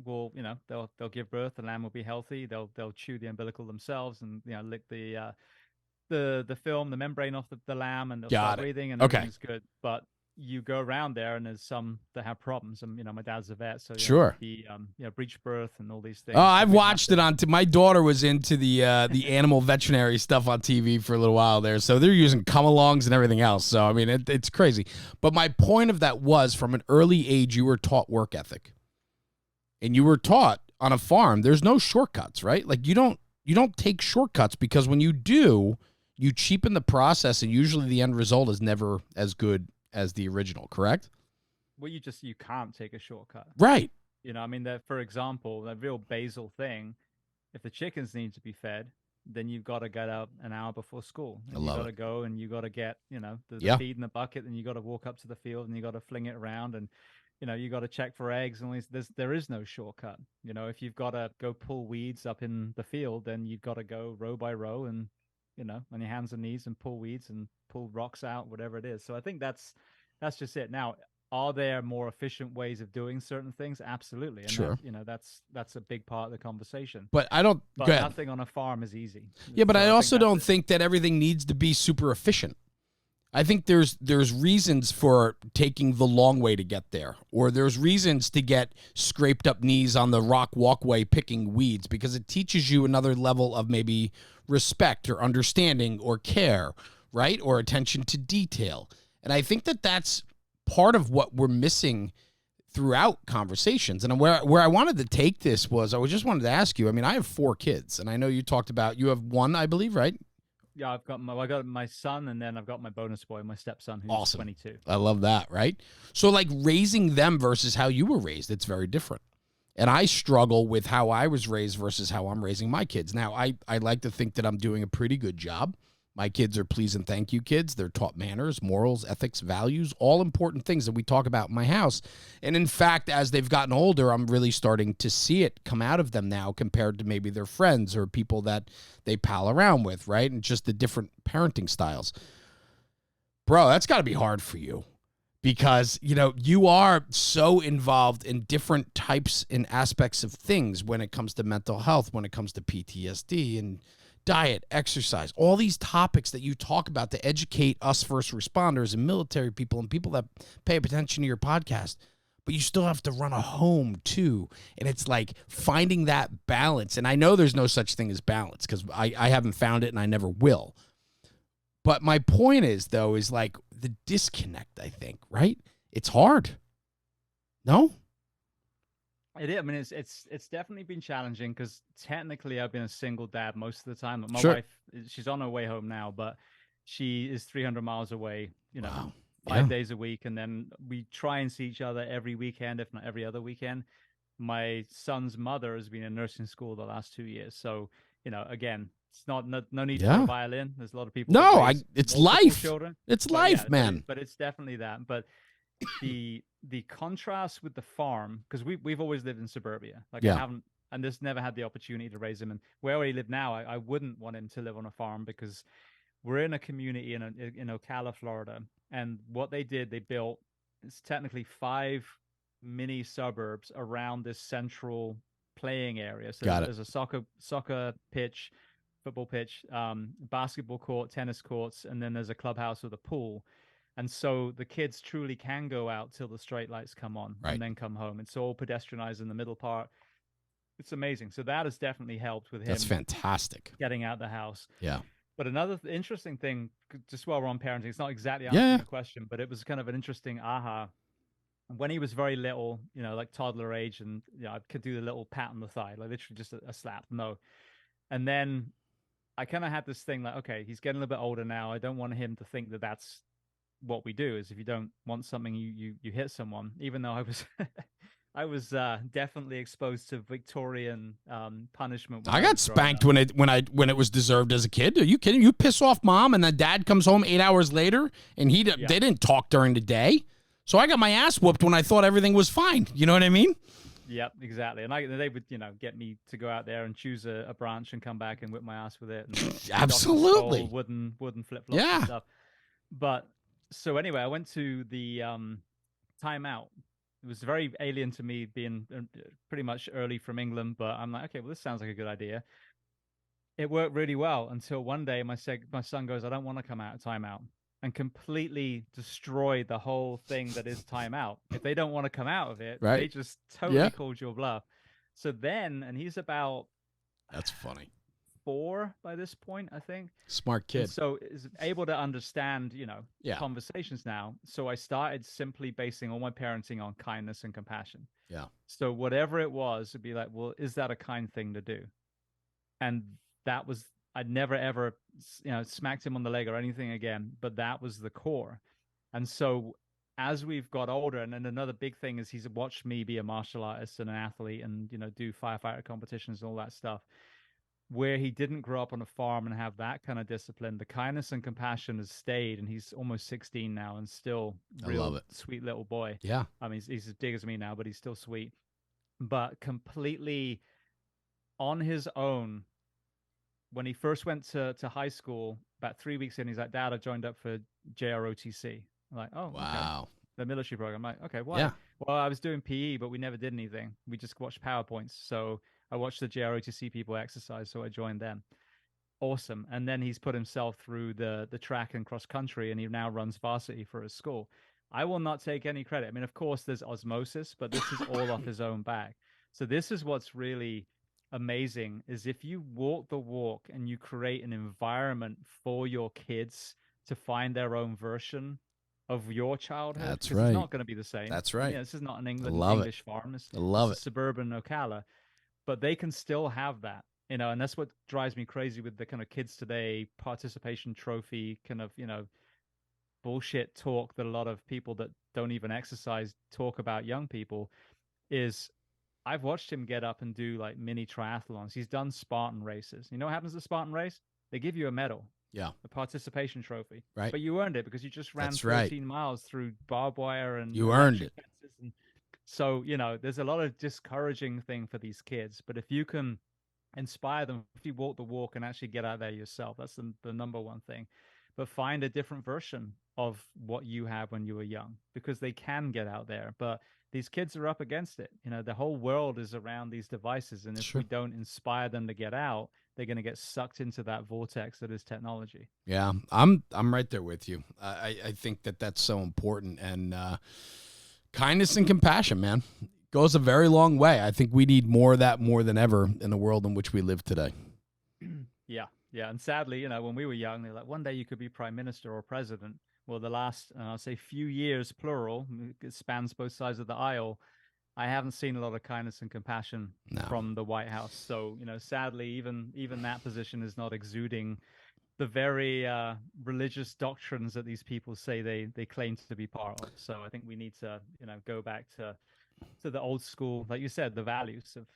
will, they'll give birth. The lamb will be healthy. They'll chew the umbilical themselves and lick the film, the membrane off the lamb, and they'll start breathing, and everything's good. But you go around there, and there's some that have problems. And my dad's a vet, so the breech birth and all these things. Oh, I've watched it on. My daughter was into the animal veterinary stuff on TV for a little while there, so they're using come-alongs and everything else. So I mean, it's crazy. But my point of that was, from an early age, you were taught work ethic, and you were taught on a farm. There's no shortcuts, right? Like you don't take shortcuts, because when you do, you cheapen the process, and usually the end result is never as good as the original, correct? Well, you can't take a shortcut. Right. For example, the real basal thing, if the chickens need to be fed, then you've got to get up an hour before school. And you got to go and you got to get, the feed in the bucket, and you got to walk up to the field and you got to fling it around, and, you got to check for eggs, and there is no shortcut. If you've got to go pull weeds up in the field, then you've got to go row by row and, on your hands and knees, and pull weeds and pull rocks out, whatever it is. So I think that's just it. Now, are there more efficient ways of doing certain things? Absolutely. And sure. That's a big part of the conversation. But nothing on a farm is easy. Yeah, but I also don't think that everything needs to be super efficient. I think there's reasons for taking the long way to get there, or there's reasons to get scraped up knees on the rock walkway picking weeds, because it teaches you another level of maybe respect or understanding or care, right? Or attention to detail. And I think that that's part of what we're missing throughout conversations. And where I wanted to take this was, I just wanted to ask you, I mean, I have 4 kids, and I know you talked about, you have 1, I believe, right? Yeah, I got my son, and then I've got my bonus boy, my stepson, who's Awesome. 22. I love that, right? So like raising them versus how you were raised, it's very different. And I struggle with how I was raised versus how I'm raising my kids. Now, I like to think that I'm doing a pretty good job. My kids are please and thank you kids. They're taught manners, morals, ethics, values, all important things that we talk about in my house. And in fact, as they've gotten older, I'm really starting to see it come out of them now compared to maybe their friends or people that they pal around with, right? And just the different parenting styles. Bro, that's got to be hard for you because, you know, you are so involved in different types and aspects of things when it comes to mental health, when it comes to PTSD and diet, exercise, all these topics that you talk about to educate us first responders and military people and people that pay attention to your podcast. But you still have to run a home too. And it's like finding that balance. And I know there's no such thing as balance because I haven't found it and I never will. But my point is, though, is like the disconnect, I think, right? It's hard. No? It is. I mean, it's definitely been challenging because technically I've been a single dad most of the time. My Sure. wife, she's on her way home now, but she is 300 miles away, you know, Wow. 5 days a week. And then we try and see each other every weekend, if not every other weekend. My son's mother has been in nursing school the last 2 years. So, you know, again, it's no need for a violin. There's a lot of people. No, it's life. Children. It's life, man. But it's definitely that. But the contrast with the farm, because we've always lived in suburbia. Like I haven't, and just never had the opportunity to raise him. And where we live now, I wouldn't want him to live on a farm because we're in a community in Ocala, Florida. And what they did, they built, it's technically 5 mini suburbs around this central playing area. So there's a soccer pitch, football pitch, basketball court, tennis courts, and then there's a clubhouse with a pool. And so the kids truly can go out till the straight lights come on and then come home. It's all pedestrianized in the middle part. It's amazing. So that has definitely helped with him. That's fantastic. Getting out the house. Yeah. But another interesting thing, just while we're on parenting, it's not exactly answering the question, but it was kind of an interesting aha. When he was very little, you know, like toddler age, and you know, I could do the little pat on the thigh, like literally just a slap. No. And then I kind of had this thing like, okay, he's getting a little bit older now. I don't want him to think that that's what we do, is if you don't want something, you hit someone. Even though I was definitely exposed to Victorian punishment. I got spanked when it was deserved as a kid. Are you kidding? You piss off mom and then dad comes home 8 hours later and they didn't talk during the day. So I got my ass whooped when I thought everything was fine. You know what I mean? Yep, exactly. And they would, you know, get me to go out there and choose a branch and come back and whip my ass with it. And absolutely. Wooden flip-flops and stuff. But so anyway, I went to the timeout. It was very alien to me, being pretty much early from England, but I'm like, okay, well, this sounds like a good idea. It worked really well until one day my son goes, I don't want to come out of timeout, and completely destroyed the whole thing that is timeout. If they don't want to come out of it, they just totally called your bluff. So then, and he's about... That's funny. 4 by this point, I think. Smart kid. And so is able to understand, you know, conversations now. So I started simply basing all my parenting on kindness and compassion. Yeah. So whatever it was, it'd be like, well, is that a kind thing to do? And that was, I'd never ever, you know, smacked him on the leg or anything again, but that was the core. And so as we've got older, and then another big thing is he's watched me be a martial artist and an athlete and, you know, do firefighter competitions and all that stuff. Where he didn't grow up on a farm and have that kind of discipline, the kindness and compassion has stayed, and he's almost 16 now and still real sweet little boy. Yeah. I mean, he's as big as me now, but he's still sweet. But completely on his own, when he first went to high school, about 3 weeks in, he's like, Dad, I joined up for JROTC. I'm like, oh, wow. Okay. The military program. I'm like, okay, why? Yeah. Well, I was doing PE, but we never did anything. We just watched PowerPoints. So I watched the JROTC people exercise, so I joined them. Awesome. And then he's put himself through the track and cross country, and he now runs varsity for his school. I will not take any credit. I mean, of course, there's osmosis, but this is all off his own back. So this is what's really amazing is if you walk the walk and you create an environment for your kids to find their own version of your childhood. That's because right. It's not going to be the same. That's right. This is not an Love English farm. I love This it. is suburban Ocala, but they can still have that, and that's what drives me crazy with the kind of kids today participation trophy kind of, bullshit talk that a lot of people that don't even exercise talk about young people. Is I've watched him get up and do like mini triathlons. He's done Spartan races. You know what happens at Spartan race? They give you a medal. Yeah. A participation trophy. Right. But you earned it because you just ran That's 13 miles through barbed wire and you earned it. And so, there's a lot of discouraging thing for these kids. But if you can inspire them, if you walk the walk and actually get out there yourself, that's the number one thing. But find a different version of what you had when you were young, because they can get out there. But these kids are up against it. The whole world is around these devices. And if we don't inspire them to get out, they're going to get sucked into that vortex that is technology. Yeah, I'm right there with you. I think that's so important. And kindness and compassion, man, goes a very long way. I think we need more of that more than ever in the world in which we live today. Yeah. And sadly, when we were young, they're like, one day you could be prime minister or president. Well, the last, I'll say few years, plural, it spans both sides of the aisle, I haven't seen a lot of kindness and compassion from the White House. So, sadly, even that position is not exuding the very religious doctrines that these people say they claim to be part of. So I think we need to, go back to the old school, like you said, the values of,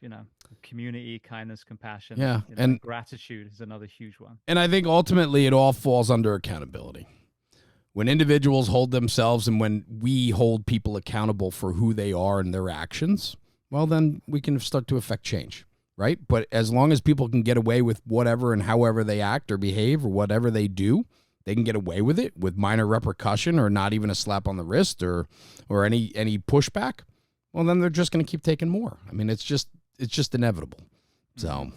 community, kindness, compassion. Yeah. And gratitude is another huge one. And I think ultimately it all falls under accountability. When individuals hold themselves and when we hold people accountable for who they are and their actions, well, then we can start to affect change, right? But as long as people can get away with whatever and however they act or behave or whatever they do, they can get away with it with minor repercussion or not even a slap on the wrist or any pushback. Well, then they're just going to keep taking more. I mean, it's just inevitable. So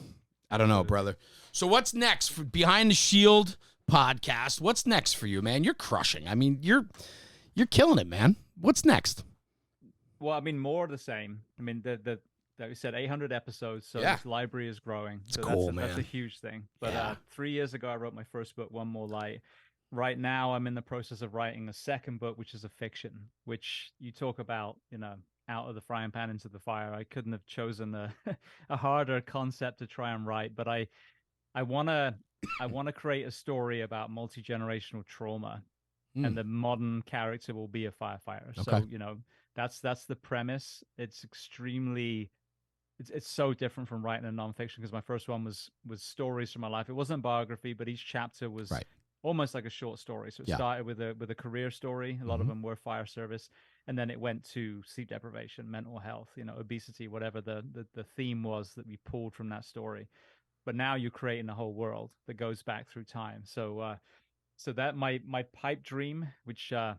I don't know, brother. So what's next for Behind the Shield podcast? What's next for you, man? You're crushing. I mean, you're killing it, man. What's next? Well, I mean, more of the same. I mean, that we said 800 episodes, so this library is growing. So cool, man. That's a huge thing. But 3 years ago, I wrote my first book, One More Light. Right now, I'm in the process of writing a second book, which is a fiction, which you talk about, out of the frying pan into the fire. I couldn't have chosen a harder concept to try and write, but I want to create a story about multi-generational trauma, and the modern character will be a firefighter. Okay. So, that's the premise. It's so different from writing a nonfiction, because my first one was stories from my life. It wasn't biography, but each chapter was almost like a short story. So it started with a career story. A lot of them were fire service. And then it went to sleep deprivation, mental health, obesity, whatever the theme was that we pulled from that story. But now you're creating a whole world that goes back through time. So that my pipe dream, which I'm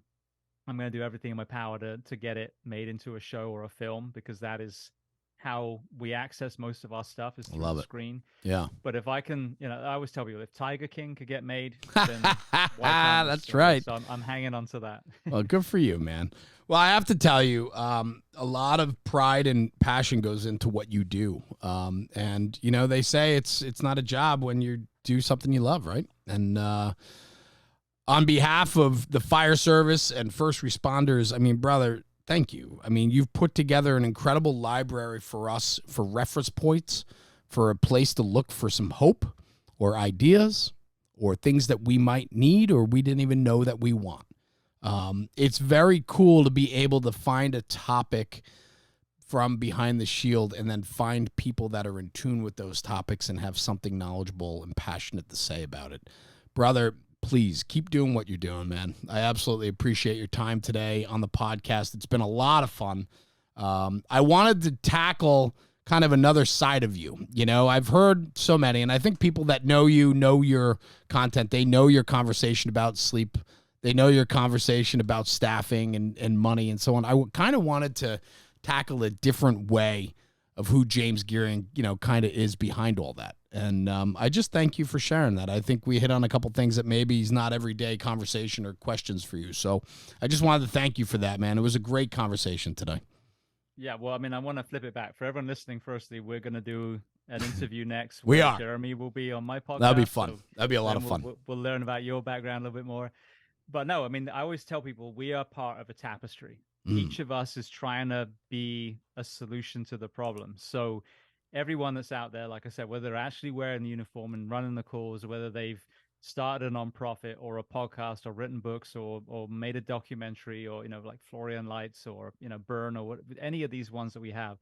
going to do everything in my power to get it made into a show or a film, because that is how we access most of our stuff, is through the screen. Yeah. But if I can, I always tell people, if Tiger King could get made, then why can't that's right. So I'm hanging on to that. Well, good for you, man. Well, I have to tell you, a lot of pride and passion goes into what you do. And they say it's not a job when you do something you love, right? And on behalf of the fire service and first responders, I mean, brother, thank you. I mean, you've put together an incredible library for us, for reference points, for a place to look for some hope or ideas or things that we might need or we didn't even know that we want. It's very cool to be able to find a topic from Behind the Shield and then find people that are in tune with those topics and have something knowledgeable and passionate to say about it. Brother, please keep doing what you're doing, man. I absolutely appreciate your time today on the podcast. It's been a lot of fun. I wanted to tackle kind of another side of you. I've heard so many, and I think people that know you know your content. They know your conversation about sleep. They know your conversation about staffing and money and so on. I kind of wanted to tackle a different way of who James Geering, kind of is behind all that. And I just thank you for sharing that. I think we hit on a couple things that maybe is not everyday conversation or questions for you. So I just wanted to thank you for that, man. It was a great conversation today. Yeah, well, I mean, I want to flip it back. For everyone listening, firstly, we're going to do an interview next. We where are. Jeremy will be on my podcast. That'll be fun. So That'll be a lot of fun. We'll learn about your background a little bit more. But no, I mean, I always tell people we are part of a tapestry. Each of us is trying to be a solution to the problem. So everyone that's out there, like I said, whether they're actually wearing the uniform and running the calls, or whether they've started a nonprofit or a podcast or written books or made a documentary, or, like Florian Lights or, Burn, or any of these ones that we have,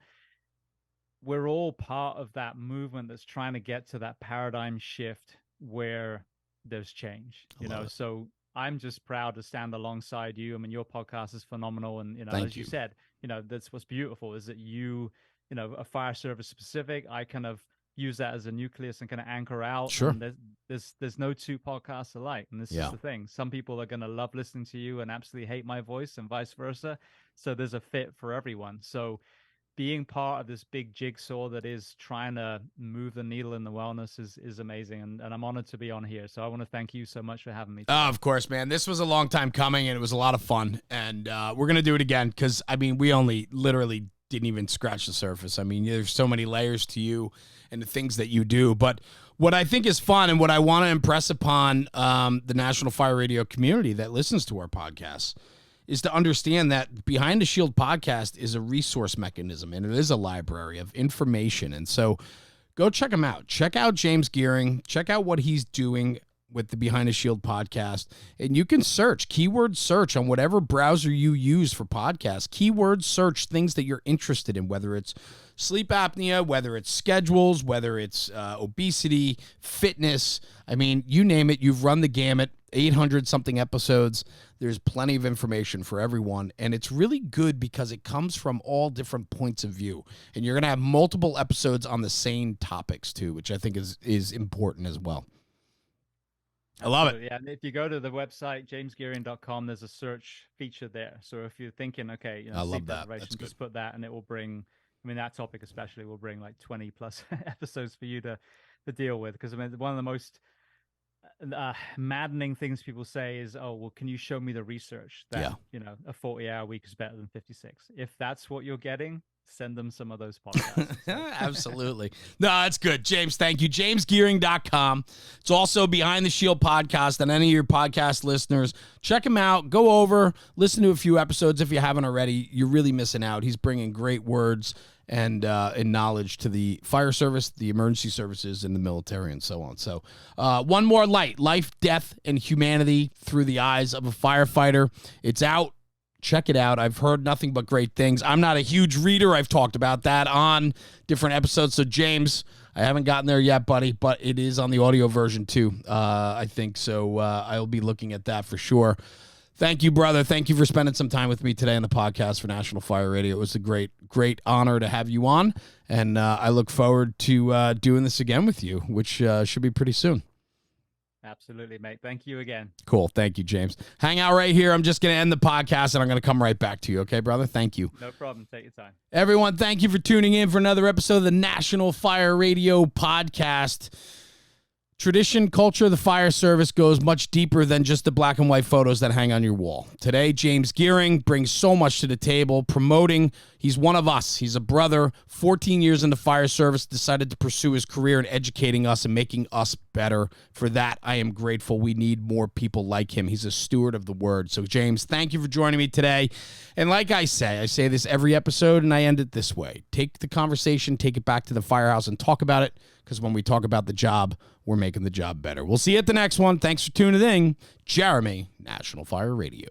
we're all part of that movement that's trying to get to that paradigm shift where there's change, so I'm just proud to stand alongside you. I mean, your podcast is phenomenal. And, as you said, that's what's beautiful is that you are fire service specific. I kind of use that as a nucleus and kind of anchor out. Sure. And there's no two podcasts alike. And this is the thing. Some people are going to love listening to you and absolutely hate my voice and vice versa. So there's a fit for everyone. So being part of this big jigsaw that is trying to move the needle in the wellness is amazing. And I'm honored to be on here. So I want to thank you so much for having me today. Of course, man. This was a long time coming, and it was a lot of fun. And we're going to do it again because, I mean, we only literally didn't even scratch the surface. I mean, there's so many layers to you and the things that you do. But what I think is fun and what I want to impress upon the National Fire Radio community that listens to our podcasts is to understand that Behind the Shield podcast is a resource mechanism, and it is a library of information. And so go check him out. Check out James Geering. Check out what he's doing with the Behind the Shield podcast. And you can keyword search on whatever browser you use for podcasts. Keyword search things that you're interested in, whether it's sleep apnea, whether it's schedules, whether it's obesity, fitness. I mean, you name it, you've run the gamut. 800 something episodes. There's plenty of information for everyone, and it's really good because it comes from all different points of view, and you're going to have multiple episodes on the same topics too, which I think is important as well. I love it. Yeah, and if you go to the website jamesgeering.com, there's a search feature there. So if you're thinking, okay, I love sleep that. deprivation, just put that, and it will bring. I mean, that topic especially will bring like 20 plus episodes for you to deal with. Because I mean, one of the most maddening things people say is, oh, well, can you show me the research that a 40-hour week is better than 56? If that's what you're getting, send them some of those podcasts. Absolutely. No, that's good. James, thank you. JamesGeering.com. It's also Behind the Shield podcast, and any of your podcast listeners, check him out. Go over, listen to a few episodes if you haven't already. You're really missing out. He's bringing great words and knowledge to the fire service, the emergency services, and the military, and so on. So one more light, life, death, and humanity through the eyes of a firefighter. It's out. Check it out. I've heard nothing but great things. I'm not a huge reader. I've talked about that on different episodes. So, James, I haven't gotten there yet, buddy, but it is on the audio version too, I think. So I'll be looking at that for sure. Thank you, brother. Thank you for spending some time with me today on the podcast for National Fire Radio. It was a great, great honor to have you on, and I look forward to doing this again with you, which should be pretty soon. Absolutely, mate. Thank you again. Cool. Thank you, James. Hang out right here. I'm just going to end the podcast, and I'm going to come right back to you. Okay, brother? Thank you. No problem. Take your time. Everyone, thank you for tuning in for another episode of the National Fire Radio podcast. Tradition, culture, the fire service goes much deeper than just the black and white photos that hang on your wall. Today, James Geering brings so much to the table, promoting. He's one of us. He's a brother, 14 years in the fire service, decided to pursue his career in educating us and making us better. For that, I am grateful. We need more people like him. He's a steward of the word. So, James, thank you for joining me today. And like I say this every episode, and I end it this way. Take the conversation, take it back to the firehouse, and talk about it, because when we talk about the job, we're making the job better. We'll see you at the next one. Thanks for tuning in. Jeremy, National Fire Radio.